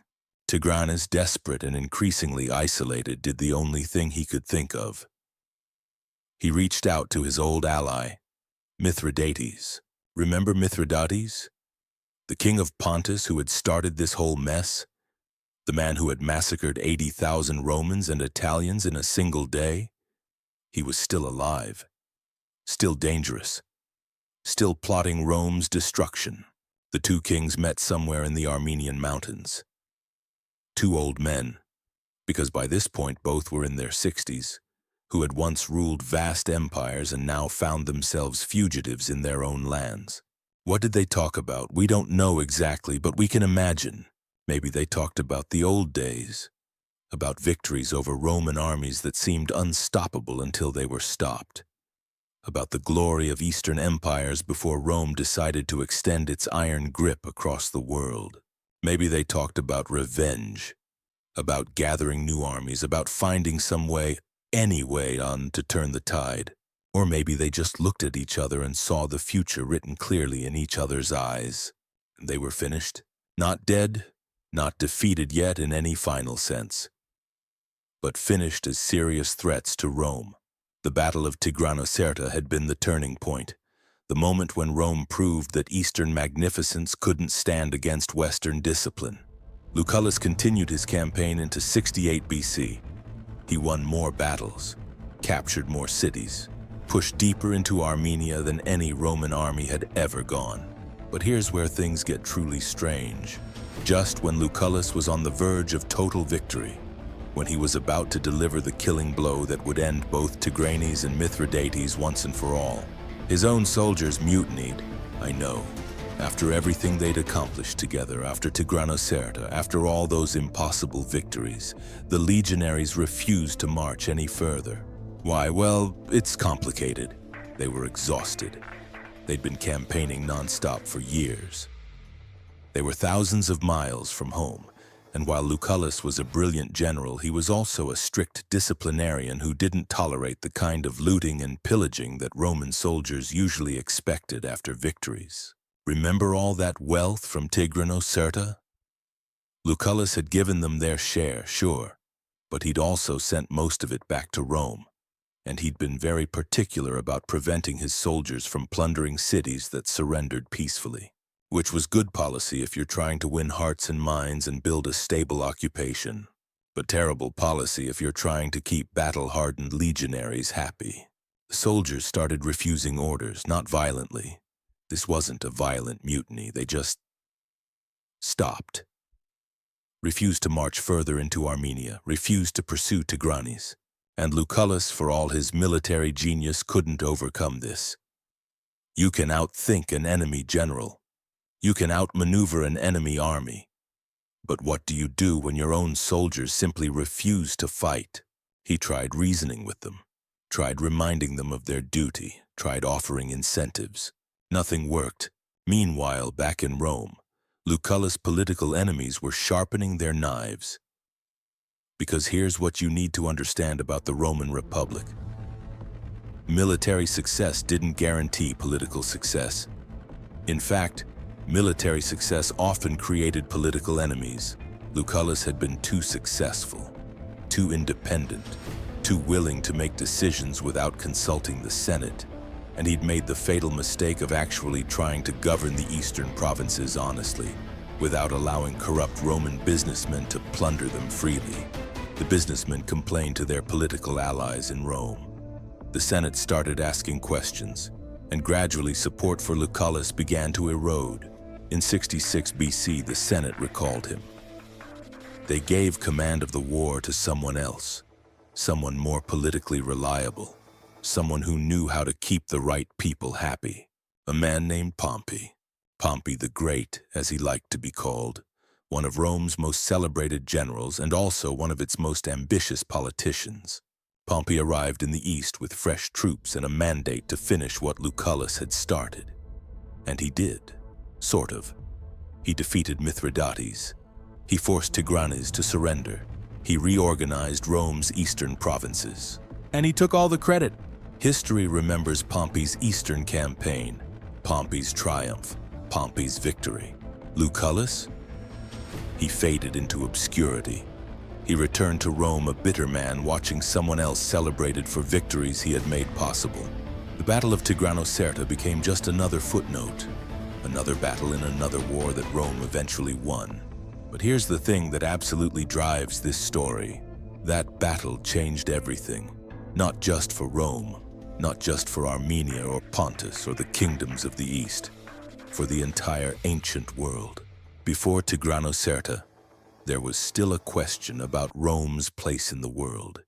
Tigranes, desperate and increasingly isolated, did the only thing he could think of. He reached out to his old ally, Mithridates. Remember Mithridates? The king of Pontus who had started this whole mess? The man who had massacred 80,000 Romans and Italians in a single day? He was still alive, still dangerous, still plotting Rome's destruction. The two kings met somewhere in the Armenian mountains. Two old men, because by this point both were in their 60s, who had once ruled vast empires and now found themselves fugitives in their own lands. What did they talk about? We don't know exactly, but we can imagine. Maybe they talked about the old days, about victories over Roman armies that seemed unstoppable until they were stopped, about the glory of Eastern empires before Rome decided to extend its iron grip across the world. Maybe they talked about revenge, about gathering new armies, about finding some way, any way on to turn the tide. Or maybe they just looked at each other and saw the future written clearly in each other's eyes. They were finished, not dead, not defeated yet in any final sense, but finished as serious threats to Rome. The Battle of Tigranocerta had been the turning point, the moment when Rome proved that Eastern magnificence couldn't stand against Western discipline. Lucullus continued his campaign into 68 BC. He won more battles, captured more cities, pushed deeper into Armenia than any Roman army had ever gone. But here's where things get truly strange. Just when Lucullus was on the verge of total victory, when he was about to deliver the killing blow that would end both Tigranes and Mithridates once and for all, his own soldiers mutinied. I know. After everything they'd accomplished together, after Tigranocerta, after all those impossible victories, the legionaries refused to march any further. Why? Well, it's complicated. They were exhausted. They'd been campaigning nonstop for years. They were thousands of miles from home, and while Lucullus was a brilliant general, he was also a strict disciplinarian who didn't tolerate the kind of looting and pillaging that Roman soldiers usually expected after victories. Remember all that wealth from Tigranocerta? Lucullus had given them their share, sure, but he'd also sent most of it back to Rome, and he'd been very particular about preventing his soldiers from plundering cities that surrendered peacefully, which was good policy if you're trying to win hearts and minds and build a stable occupation, but terrible policy if you're trying to keep battle-hardened legionaries happy. The soldiers started refusing orders, not violently. This wasn't a violent mutiny, they just stopped. Refused to march further into Armenia, refused to pursue Tigranes. And Lucullus, for all his military genius, couldn't overcome this. You can outthink an enemy general. You can outmaneuver an enemy army. But what do you do when your own soldiers simply refuse to fight? He tried reasoning with them, tried reminding them of their duty, tried offering incentives. Nothing worked. Meanwhile, back in Rome, Lucullus' political enemies were sharpening their knives. Because here's what you need to understand about the Roman Republic. Military success didn't guarantee political success. In fact, military success often created political enemies. Lucullus had been too successful, too independent, too willing to make decisions without consulting the Senate, and he'd made the fatal mistake of actually trying to govern the eastern provinces honestly, without allowing corrupt Roman businessmen to plunder them freely. The businessmen complained to their political allies in Rome. The Senate started asking questions, and gradually support for Lucullus began to erode. In 66 BC, the Senate recalled him. They gave command of the war to someone else, someone more politically reliable, someone who knew how to keep the right people happy. A man named Pompey. Pompey the Great, as he liked to be called, one of Rome's most celebrated generals and also one of its most ambitious politicians. Pompey arrived in the east with fresh troops and a mandate to finish what Lucullus had started. And he did, sort of. He defeated Mithridates. He forced Tigranes to surrender. He reorganized Rome's eastern provinces. And he took all the credit. History remembers Pompey's eastern campaign, Pompey's triumph, Pompey's victory. Lucullus? He faded into obscurity. He returned to Rome a bitter man, watching someone else celebrated for victories he had made possible. The Battle of Tigranocerta became just another footnote, another battle in another war that Rome eventually won. But here's the thing that absolutely drives this story. That battle changed everything. Not just for Rome, not just for Armenia or Pontus or the kingdoms of the East, for the entire ancient world. Before Tigranocerta, there was still a question about Rome's place in the world.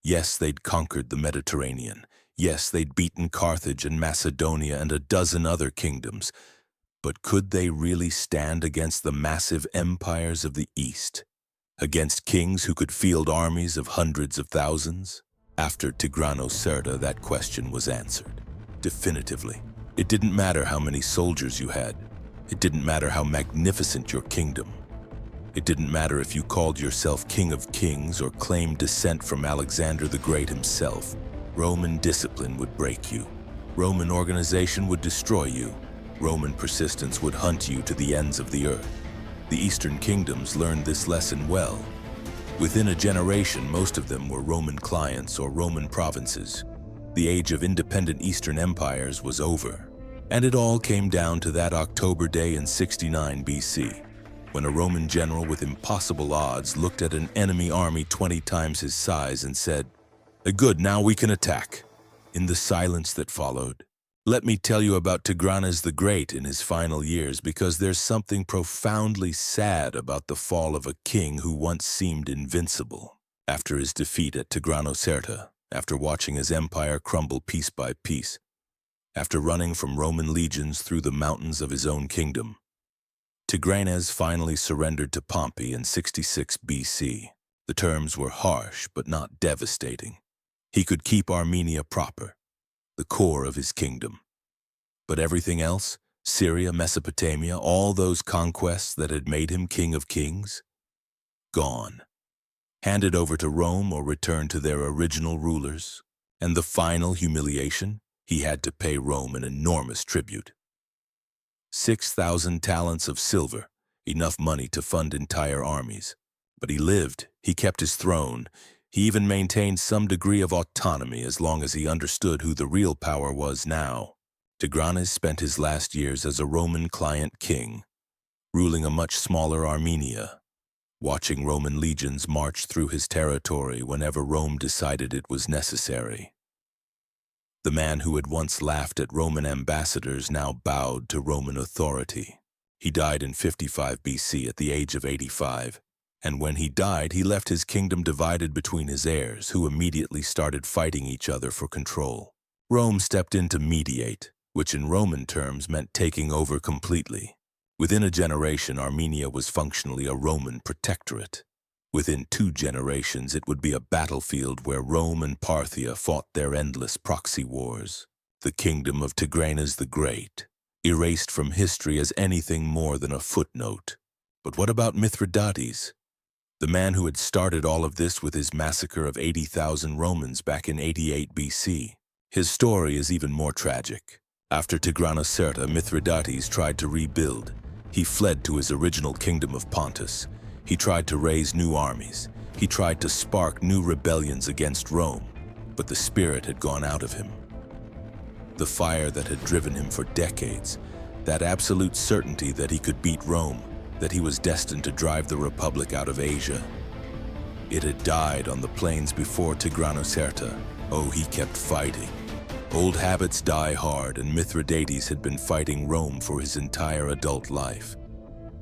Yes, they'd conquered the Mediterranean. Yes, they'd beaten Carthage and Macedonia and a dozen other kingdoms. But could they really stand against the massive empires of the East? Against kings who could field armies of hundreds of thousands? After Tigranocerta, that question was answered. Definitively. It didn't matter how many soldiers you had. It didn't matter how magnificent your kingdom. It didn't matter if you called yourself King of Kings or claimed descent from Alexander the Great himself. Roman discipline would break you. Roman organization would destroy you. Roman persistence would hunt you to the ends of the earth. The Eastern kingdoms learned this lesson well. Within a generation, most of them were Roman clients or Roman provinces. The age of independent Eastern empires was over. And it all came down to that October day in 69 BC, when a Roman general with impossible odds looked at an enemy army 20 times his size and said, "Good, now we can attack." In the silence that followed, let me tell you about Tigranes the Great in his final years, because there's something profoundly sad about the fall of a king who once seemed invincible. After his defeat at Tigranocerta, after watching his empire crumble piece by piece, after running from Roman legions through the mountains of his own kingdom, Tigranes finally surrendered to Pompey in 66 BC. The terms were harsh but not devastating. He could keep Armenia proper, the core of his kingdom. But everything else, Syria, Mesopotamia, all those conquests that had made him King of Kings, gone. Handed over to Rome or returned to their original rulers. And the final humiliation, he had to pay Rome an enormous tribute. 6,000 talents of silver, enough money to fund entire armies. But he lived, he kept his throne. He even maintained some degree of autonomy as long as he understood who the real power was now. Tigranes spent his last years as a Roman client king, ruling a much smaller Armenia, watching Roman legions march through his territory whenever Rome decided it was necessary. The man who had once laughed at Roman ambassadors now bowed to Roman authority. He died in 55 BC at the age of 85. And when he died, he left his kingdom divided between his heirs, who immediately started fighting each other for control. Rome stepped in to mediate, which in Roman terms meant taking over completely. Within a generation, Armenia was functionally a Roman protectorate. Within 2 generations, it would be a battlefield where Rome and Parthia fought their endless proxy wars. The kingdom of Tigranes the Great, erased from history as anything more than a footnote. But what about Mithridates? The man who had started all of this with his massacre of 80,000 Romans back in 88 BC. His story is even more tragic. After Tigranocerta, Mithridates tried to rebuild. He fled to his original kingdom of Pontus. He tried to raise new armies. He tried to spark new rebellions against Rome, but the spirit had gone out of him. The fire that had driven him for decades, that absolute certainty that he could beat Rome, that he was destined to drive the Republic out of Asia. It had died on the plains before Tigranocerta. Oh, he kept fighting. Old habits die hard, and Mithridates had been fighting Rome for his entire adult life.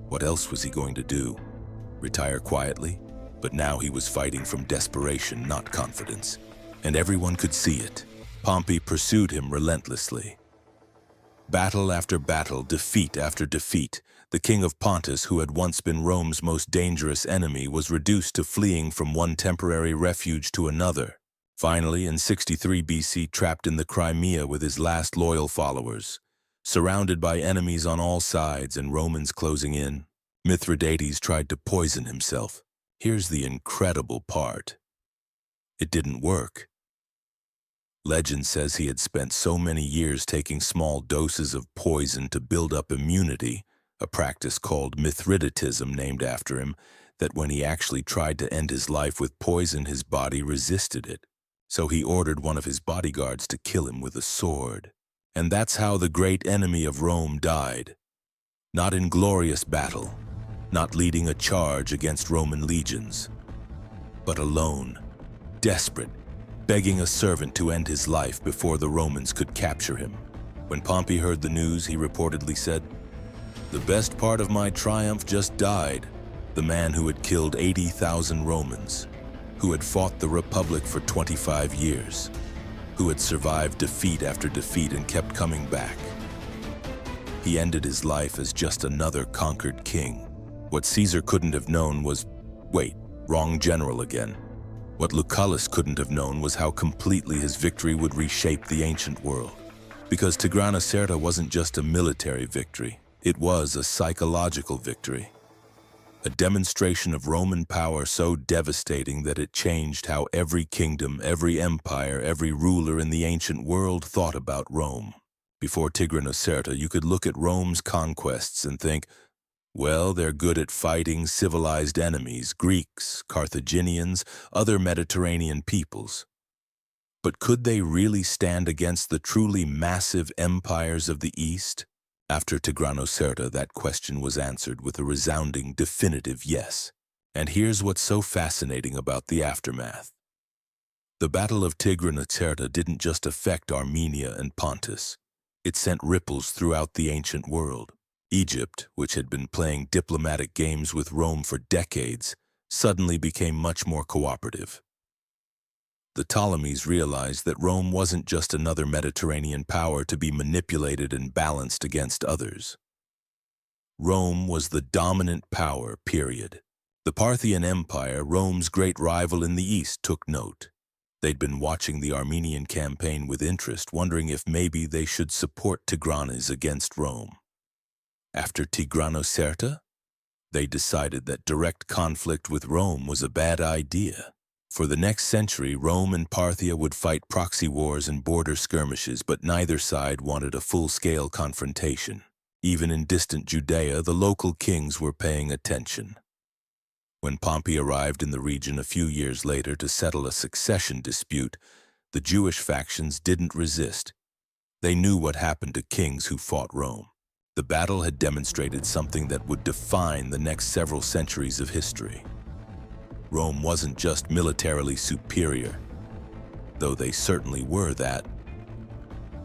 What else was he going to do? Retire quietly? But now he was fighting from desperation, not confidence. And everyone could see it. Pompey pursued him relentlessly. Battle after battle, defeat after defeat, the king of Pontus, who had once been Rome's most dangerous enemy, was reduced to fleeing from one temporary refuge to another. Finally, in 63 BC, trapped in the Crimea with his last loyal followers, surrounded by enemies on all sides and Romans closing in, Mithridates tried to poison himself. Here's the incredible part. It didn't work. Legend says he had spent so many years taking small doses of poison to build up immunity, a practice called Mithridatism named after him, that when he actually tried to end his life with poison, his body resisted it. So he ordered one of his bodyguards to kill him with a sword. And that's how the great enemy of Rome died. Not in glorious battle, not leading a charge against Roman legions, but alone, desperate, begging a servant to end his life before the Romans could capture him. When Pompey heard the news, he reportedly said, "The best part of my triumph just died." The man who had killed 80,000 Romans, who had fought the Republic for 25 years, who had survived defeat after defeat and kept coming back. He ended his life as just another conquered king. What Caesar couldn't have known was, wait, wrong general again. What Lucullus couldn't have known was how completely his victory would reshape the ancient world. Because Tigranocerta wasn't just a military victory, it was a psychological victory. A demonstration of Roman power so devastating that it changed how every kingdom, every empire, every ruler in the ancient world thought about Rome. Before Tigranocerta, you could look at Rome's conquests and think, well, they're good at fighting civilized enemies, Greeks, Carthaginians, other Mediterranean peoples. But could they really stand against the truly massive empires of the East? After Tigranocerta, that question was answered with a resounding, definitive yes. And here's what's so fascinating about the aftermath. The Battle of Tigranocerta didn't just affect Armenia and Pontus. It sent ripples throughout the ancient world. Egypt, which had been playing diplomatic games with Rome for decades, suddenly became much more cooperative. The Ptolemies realized that Rome wasn't just another Mediterranean power to be manipulated and balanced against others. Rome was the dominant power, period. The Parthian Empire, Rome's great rival in the East, took note. They'd been watching the Armenian campaign with interest, wondering if maybe they should support Tigranes against Rome. After Tigranocerta, they decided that direct conflict with Rome was a bad idea. For the next century, Rome and Parthia would fight proxy wars and border skirmishes, but neither side wanted a full-scale confrontation. Even in distant Judea, the local kings were paying attention. When Pompey arrived in the region a few years later to settle a succession dispute, the Jewish factions didn't resist. They knew what happened to kings who fought Rome. The battle had demonstrated something that would define the next several centuries of history. Rome wasn't just militarily superior, though they certainly were that.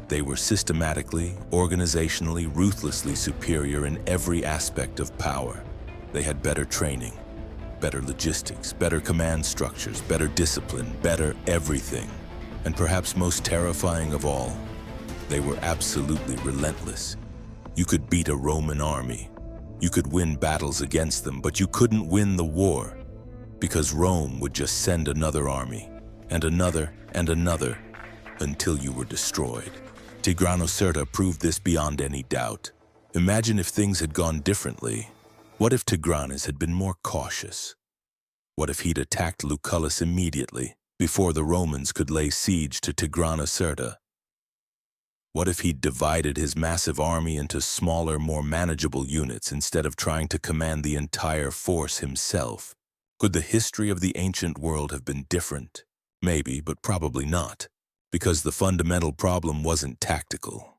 They were systematically, organizationally, ruthlessly superior in every aspect of power. They had better training, better logistics, better command structures, better discipline, better everything. And perhaps most terrifying of all, they were absolutely relentless. You could beat a Roman army. You could win battles against them, but you couldn't win the war. Because Rome would just send another army, and another, until you were destroyed. Tigranocerta proved this beyond any doubt. Imagine if things had gone differently. What if Tigranes had been more cautious? What if he'd attacked Lucullus immediately, before the Romans could lay siege to Tigranocerta? What if he'd divided his massive army into smaller, more manageable units instead of trying to command the entire force himself? Could the history of the ancient world have been different? Maybe, but probably not, because the fundamental problem wasn't tactical.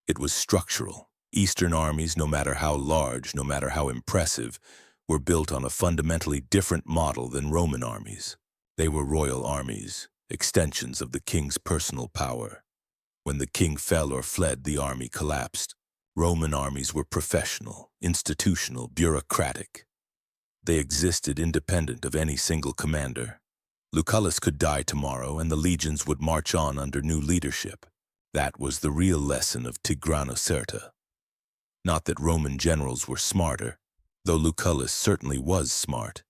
It was structural. Eastern armies, no matter how large, no matter how impressive, were built on a fundamentally different model than Roman armies. They were royal armies, extensions of the king's personal power. When the king fell or fled, the army collapsed. Roman armies were professional, institutional, bureaucratic. They existed independent of any single commander. Lucullus could die tomorrow, and the legions would march on under new leadership. That was the real lesson of Tigranocerta. Not that Roman generals were smarter, though Lucullus certainly was smart.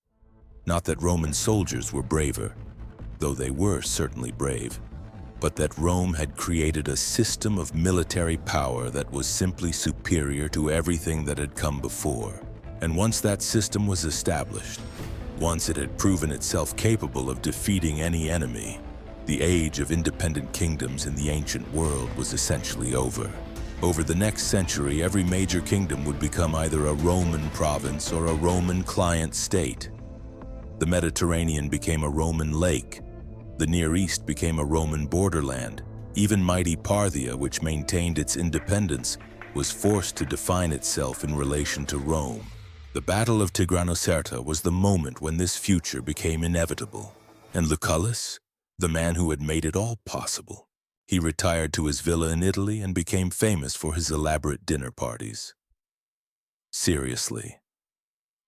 Not that Roman soldiers were braver, though they were certainly brave. But that Rome had created a system of military power that was simply superior to everything that had come before. And once that system was established, once it had proven itself capable of defeating any enemy, the age of independent kingdoms in the ancient world was essentially over. Over the next century, every major kingdom would become either a Roman province or a Roman client state. The Mediterranean became a Roman lake. The Near East became a Roman borderland. Even mighty Parthia, which maintained its independence, was forced to define itself in relation to Rome. The Battle of Tigranocerta was the moment when this future became inevitable. And Lucullus, the man who had made it all possible, he retired to his villa in Italy and became famous for his elaborate dinner parties. Seriously,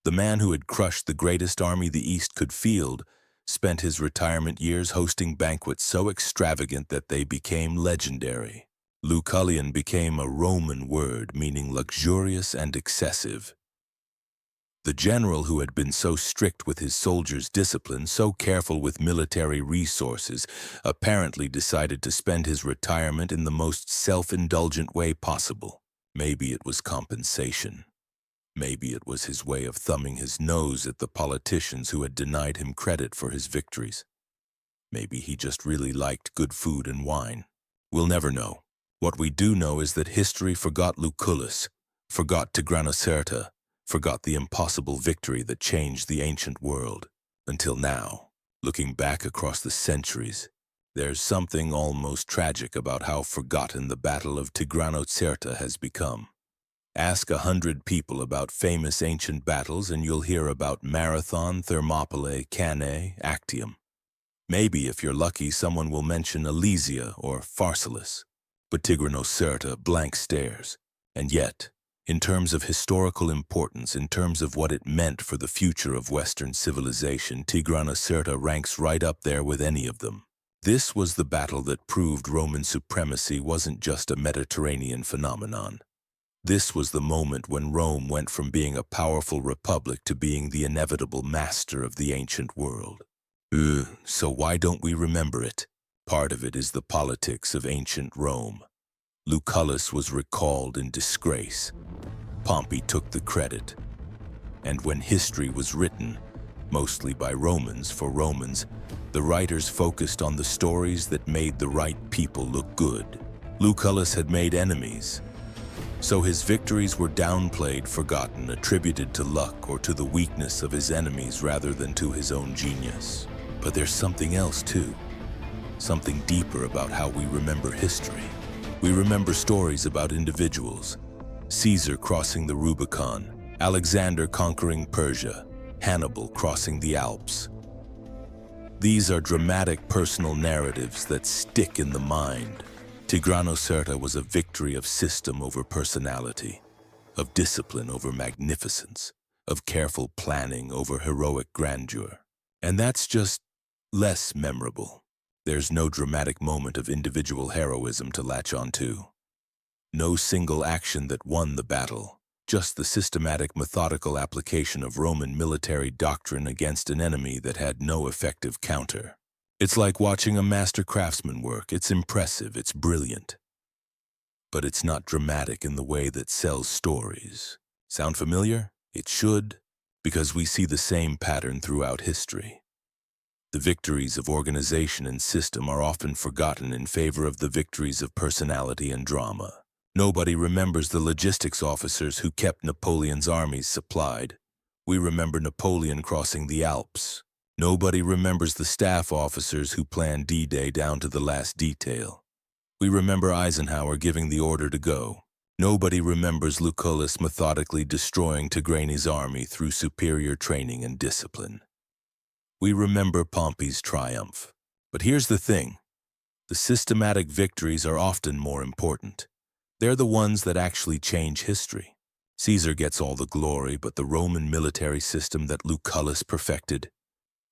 the man who had crushed the greatest army the East could field spent his retirement years hosting banquets so extravagant that they became legendary. Lucullian became a Roman word meaning luxurious and excessive. The general who had been so strict with his soldiers' discipline, so careful with military resources, apparently decided to spend his retirement in the most self-indulgent way possible. Maybe it was compensation. Maybe it was his way of thumbing his nose at the politicians who had denied him credit for his victories. Maybe he just really liked good food and wine. We'll never know. What we do know is that history forgot Lucullus, forgot Tigranocerta, forgot the impossible victory that changed the ancient world. Until now, looking back across the centuries, there's something almost tragic about how forgotten the Battle of Tigranocerta has become. Ask 100 people about famous ancient battles and you'll hear about Marathon, Thermopylae, Cannae, Actium. Maybe, if you're lucky, someone will mention Alesia or Pharsalus. But Tigranocerta blank stares. And yet, in terms of historical importance, in terms of what it meant for the future of Western civilization, Tigranocerta ranks right up there with any of them. This was the battle that proved Roman supremacy wasn't just a Mediterranean phenomenon. This was the moment when Rome went from being a powerful republic to being the inevitable master of the ancient world. So why don't we remember it? Part of it is the politics of ancient Rome. Lucullus was recalled in disgrace. Pompey took the credit. And when history was written, mostly by Romans for Romans, the writers focused on the stories that made the right people look good. Lucullus had made enemies, so his victories were downplayed, forgotten, attributed to luck or to the weakness of his enemies rather than to his own genius. But there's something else too, something deeper about how we remember history. We remember stories about individuals: Caesar crossing the Rubicon, Alexander conquering Persia, Hannibal crossing the Alps. These are dramatic personal narratives that stick in the mind. Tigranocerta was a victory of system over personality, of discipline over magnificence, of careful planning over heroic grandeur. And that's just less memorable. There's no dramatic moment of individual heroism to latch onto. No single action that won the battle, just the systematic, methodical application of Roman military doctrine against an enemy that had no effective counter. It's like watching a master craftsman work. It's impressive, it's brilliant. But it's not dramatic in the way that sells stories. Sound familiar? It should, because we see the same pattern throughout history. The victories of organization and system are often forgotten in favor of the victories of personality and drama. Nobody remembers the logistics officers who kept Napoleon's armies supplied. We remember Napoleon crossing the Alps. Nobody remembers the staff officers who planned D-Day down to the last detail. We remember Eisenhower giving the order to go. Nobody remembers Lucullus methodically destroying Tigranes' army through superior training and discipline. We remember Pompey's triumph. But here's the thing. The systematic victories are often more important. They're the ones that actually change history. Caesar gets all the glory, but the Roman military system that Lucullus perfected,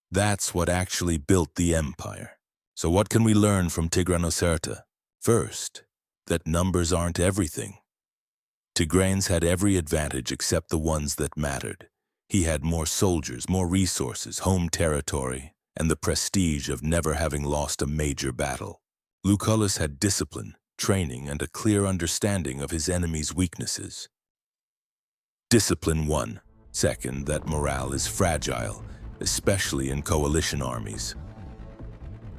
that's what actually built the empire. So what can we learn from Tigranocerta? First, that numbers aren't everything. Tigranes had every advantage except the ones that mattered. He had more soldiers, more resources, home territory, and the prestige of never having lost a major battle. Lucullus had discipline, training, and a clear understanding of his enemy's weaknesses. Discipline won. Second, that morale is fragile, especially in coalition armies.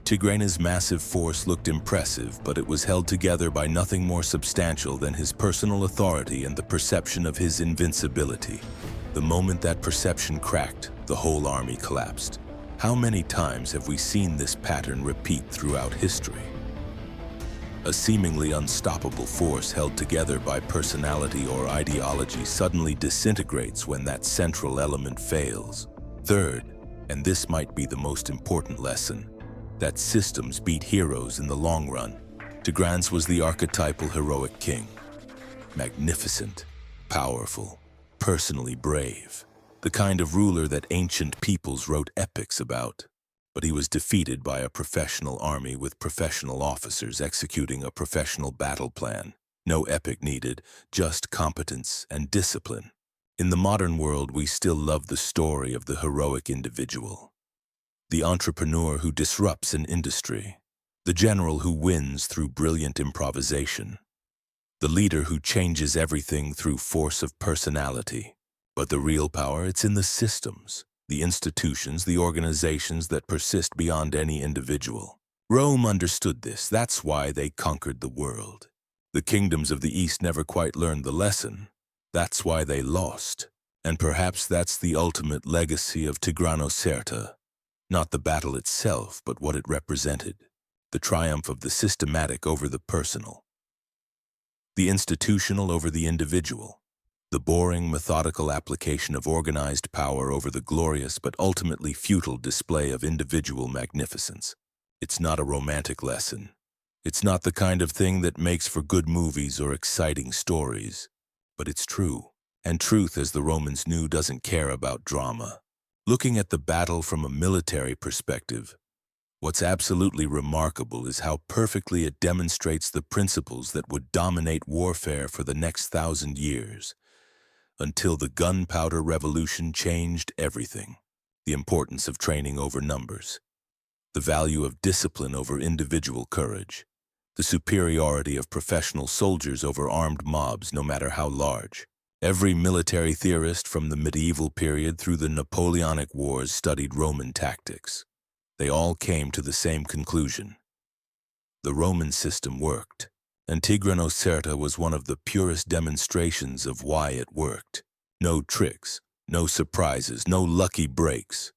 Tigranes' massive force looked impressive, but it was held together by nothing more substantial than his personal authority and the perception of his invincibility. The moment that perception cracked, the whole army collapsed. How many times have we seen this pattern repeat throughout history? A seemingly unstoppable force held together by personality or ideology suddenly disintegrates when that central element fails. Third, and this might be the most important lesson, that systems beat heroes in the long run. Tigranes was the archetypal heroic king. Magnificent, powerful, personally brave. The kind of ruler that ancient peoples wrote epics about. But he was defeated by a professional army with professional officers executing a professional battle plan. No epic needed, just competence and discipline. In the modern world, we still love the story of the heroic individual. The entrepreneur who disrupts an industry. The general who wins through brilliant improvisation. The leader who changes everything through force of personality. But the real power, it's in the systems, the institutions, the organizations that persist beyond any individual. Rome understood this. That's why they conquered the world. The kingdoms of the East never quite learned the lesson. That's why they lost. And perhaps that's the ultimate legacy of Tigranocerta. Not the battle itself, but what it represented. The triumph of the systematic over the personal. The institutional over the individual. The boring, methodical application of organized power over the glorious but ultimately futile display of individual magnificence. It's not a romantic lesson. It's not the kind of thing that makes for good movies or exciting stories. But it's true. And truth, as the Romans knew, doesn't care about drama. Looking at the battle from a military perspective, what's absolutely remarkable is how perfectly it demonstrates the principles that would dominate warfare for the next 1,000 years. Until the gunpowder revolution changed everything. The importance of training over numbers. The value of discipline over individual courage. The superiority of professional soldiers over armed mobs, no matter how large. Every military theorist from the medieval period through the Napoleonic Wars studied Roman tactics. They all came to the same conclusion. The Roman system worked. And Tigranocerta was one of the purest demonstrations of why it worked. No tricks, no surprises, no lucky breaks.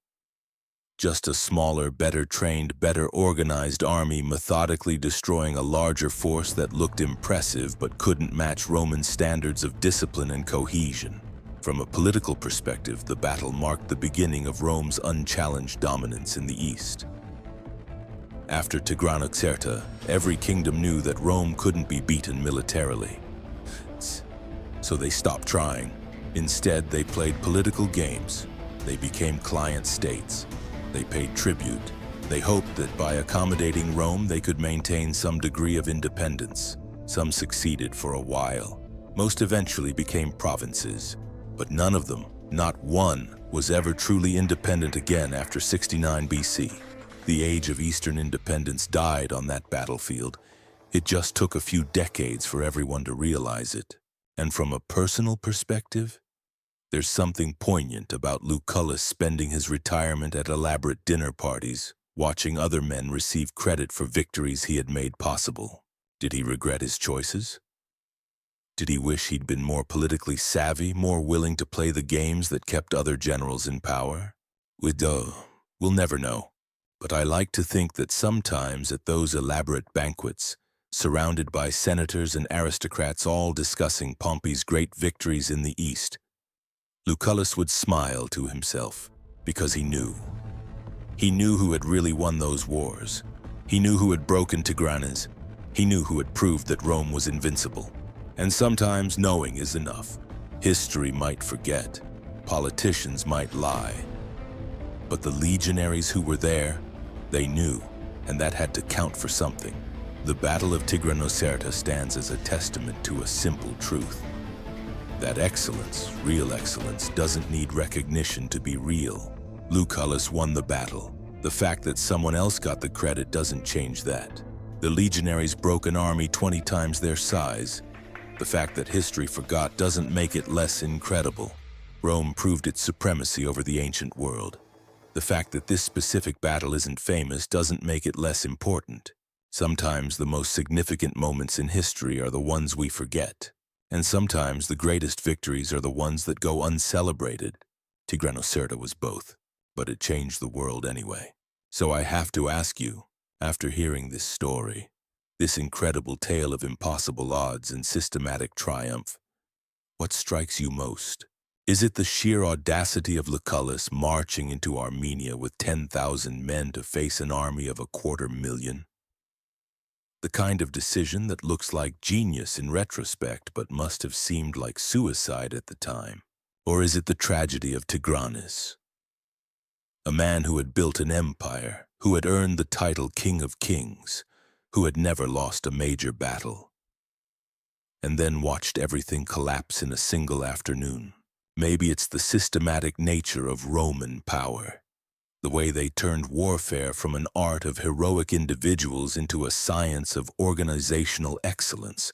Just a smaller, better trained, better organized army methodically destroying a larger force that looked impressive but couldn't match Roman standards of discipline and cohesion. From a political perspective, the battle marked the beginning of Rome's unchallenged dominance in the East. After Tigranocerta, every kingdom knew that Rome couldn't be beaten militarily. So they stopped trying. Instead, they played political games. They became client states. They paid tribute. They hoped that by accommodating Rome, they could maintain some degree of independence. Some succeeded for a while. Most eventually became provinces. But none of them, not one, was ever truly independent again after 69 BC. The age of Eastern independence died on that battlefield. It just took a few decades for everyone to realize it. And from a personal perspective, there's something poignant about Lucullus spending his retirement at elaborate dinner parties, watching other men receive credit for victories he had made possible. Did he regret his choices? Did he wish he'd been more politically savvy, more willing to play the games that kept other generals in power? We'll never know. But I like to think that sometimes at those elaborate banquets, surrounded by senators and aristocrats all discussing Pompey's great victories in the East, Lucullus would smile to himself, because he knew. He knew who had really won those wars. He knew who had broken Tigranes. He knew who had proved that Rome was invincible. And sometimes knowing is enough. History might forget. Politicians might lie. But the legionaries who were there, they knew, and that had to count for something. The Battle of Tigranocerta stands as a testament to a simple truth. That excellence, real excellence, doesn't need recognition to be real. Lucullus won the battle. The fact that someone else got the credit doesn't change that. The legionaries broke an army 20 times their size. The fact that history forgot doesn't make it less incredible. Rome proved its supremacy over the ancient world. The fact that this specific battle isn't famous doesn't make it less important. Sometimes the most significant moments in history are the ones we forget. And sometimes the greatest victories are the ones that go uncelebrated. Tigranocerta was both, but it changed the world anyway. So I have to ask you, after hearing this story, This incredible tale of impossible odds and systematic triumph. What strikes you most? Is it the sheer audacity of Lucullus marching into Armenia with 10,000 men to face an army of 250,000? The kind of decision that looks like genius in retrospect but must have seemed like suicide at the time? Or is it the tragedy of Tigranes, a man who had built an empire, who had earned the title King of Kings, who had never lost a major battle, and then watched everything collapse in a single afternoon? Maybe it's the systematic nature of Roman power, the way they turned warfare from an art of heroic individuals into a science of organizational excellence.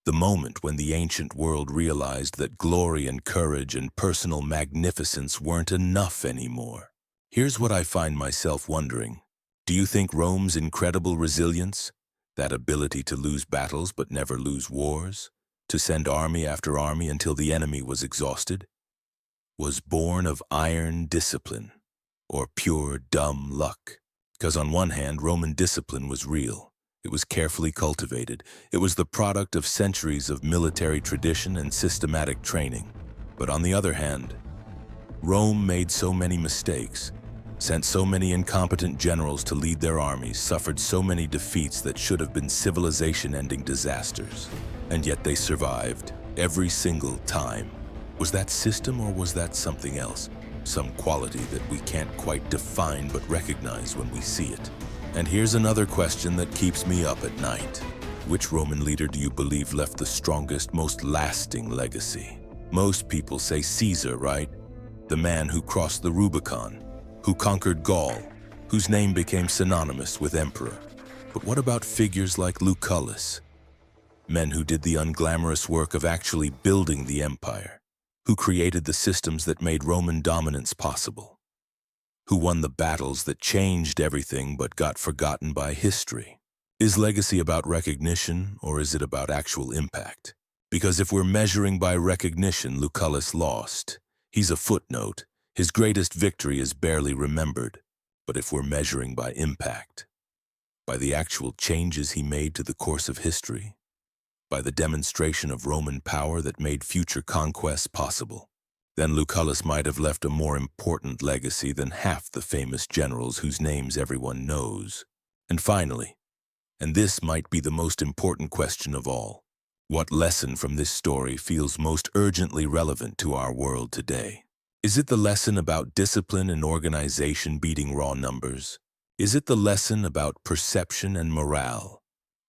The moment when the ancient world realized that glory and courage and personal magnificence weren't enough anymore. Here's what I find myself wondering. Do you think Rome's incredible resilience, that ability to lose battles but never lose wars, to send army after army until the enemy was exhausted, was born of iron discipline or pure dumb luck? Because on one hand, Roman discipline was real. It was carefully cultivated. It was the product of centuries of military tradition and systematic training. But on the other hand, Rome made so many mistakes, sent so many incompetent generals to lead their armies, suffered so many defeats that should have been civilization-ending disasters. And yet they survived, every single time. Was that system or was that something else? Some quality that we can't quite define but recognize when we see it. And here's another question that keeps me up at night. Which Roman leader do you believe left the strongest, most lasting legacy? Most people say Caesar, right? The man who crossed the Rubicon, who conquered Gaul, whose name became synonymous with emperor. But what about figures like Lucullus? Men who did the unglamorous work of actually building the empire, who created the systems that made Roman dominance possible, who won the battles that changed everything but got forgotten by history. Is legacy about recognition, or is it about actual impact? Because if we're measuring by recognition, Lucullus lost. He's a footnote. His greatest victory is barely remembered. But if we're measuring by impact, by the actual changes he made to the course of history, by the demonstration of Roman power that made future conquests possible, then Lucullus might have left a more important legacy than half the famous generals whose names everyone knows. And finally, and this might be the most important question of all, what lesson from this story feels most urgently relevant to our world today? Is it the lesson about discipline and organization beating raw numbers? Is it the lesson about perception and morale?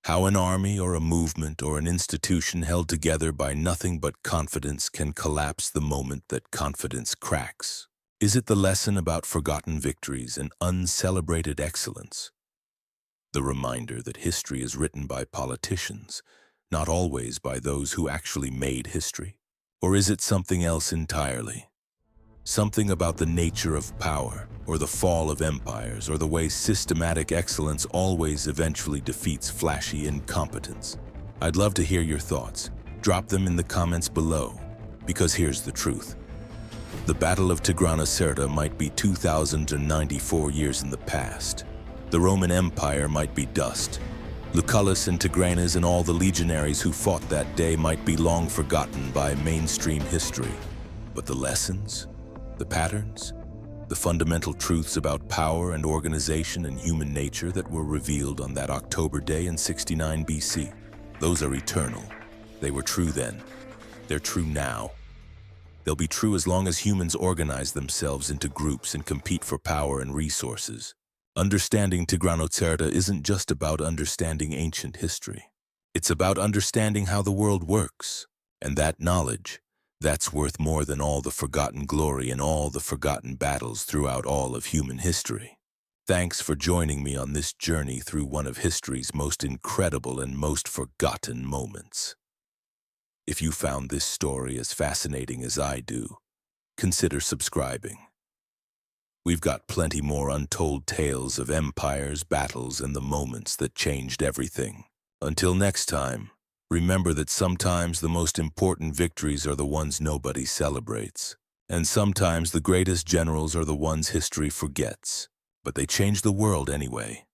How an army or a movement or an institution held together by nothing but confidence can collapse the moment that confidence cracks? Is it the lesson about forgotten victories and uncelebrated excellence? The reminder that history is written by politicians, not always by those who actually made history? Or is it something else entirely? Something about the nature of power, or the fall of empires, or the way systematic excellence always eventually defeats flashy incompetence? I'd love to hear your thoughts. Drop them in the comments below, because here's the truth. The Battle of Tigranocerta might be 2,094 years in the past. The Roman Empire might be dust. Lucullus and Tigranes and all the legionaries who fought that day might be long forgotten by mainstream history. But the lessons, the patterns, the fundamental truths about power and organization and human nature that were revealed on that October day in 69 BC, those are eternal. They were true then. They're true now. They'll be true as long as humans organize themselves into groups and compete for power and resources. Understanding Tigranocerta isn't just about understanding ancient history. It's about understanding how the world works. And that knowledge, that's worth more than all the forgotten glory and all the forgotten battles throughout all of human history. Thanks for joining me on this journey through one of history's most incredible and most forgotten moments. If you found this story as fascinating as I do, consider subscribing. We've got plenty more untold tales of empires, battles, and the moments that changed everything. Until next time, remember that sometimes the most important victories are the ones nobody celebrates. And sometimes the greatest generals are the ones history forgets. But they changed the world anyway.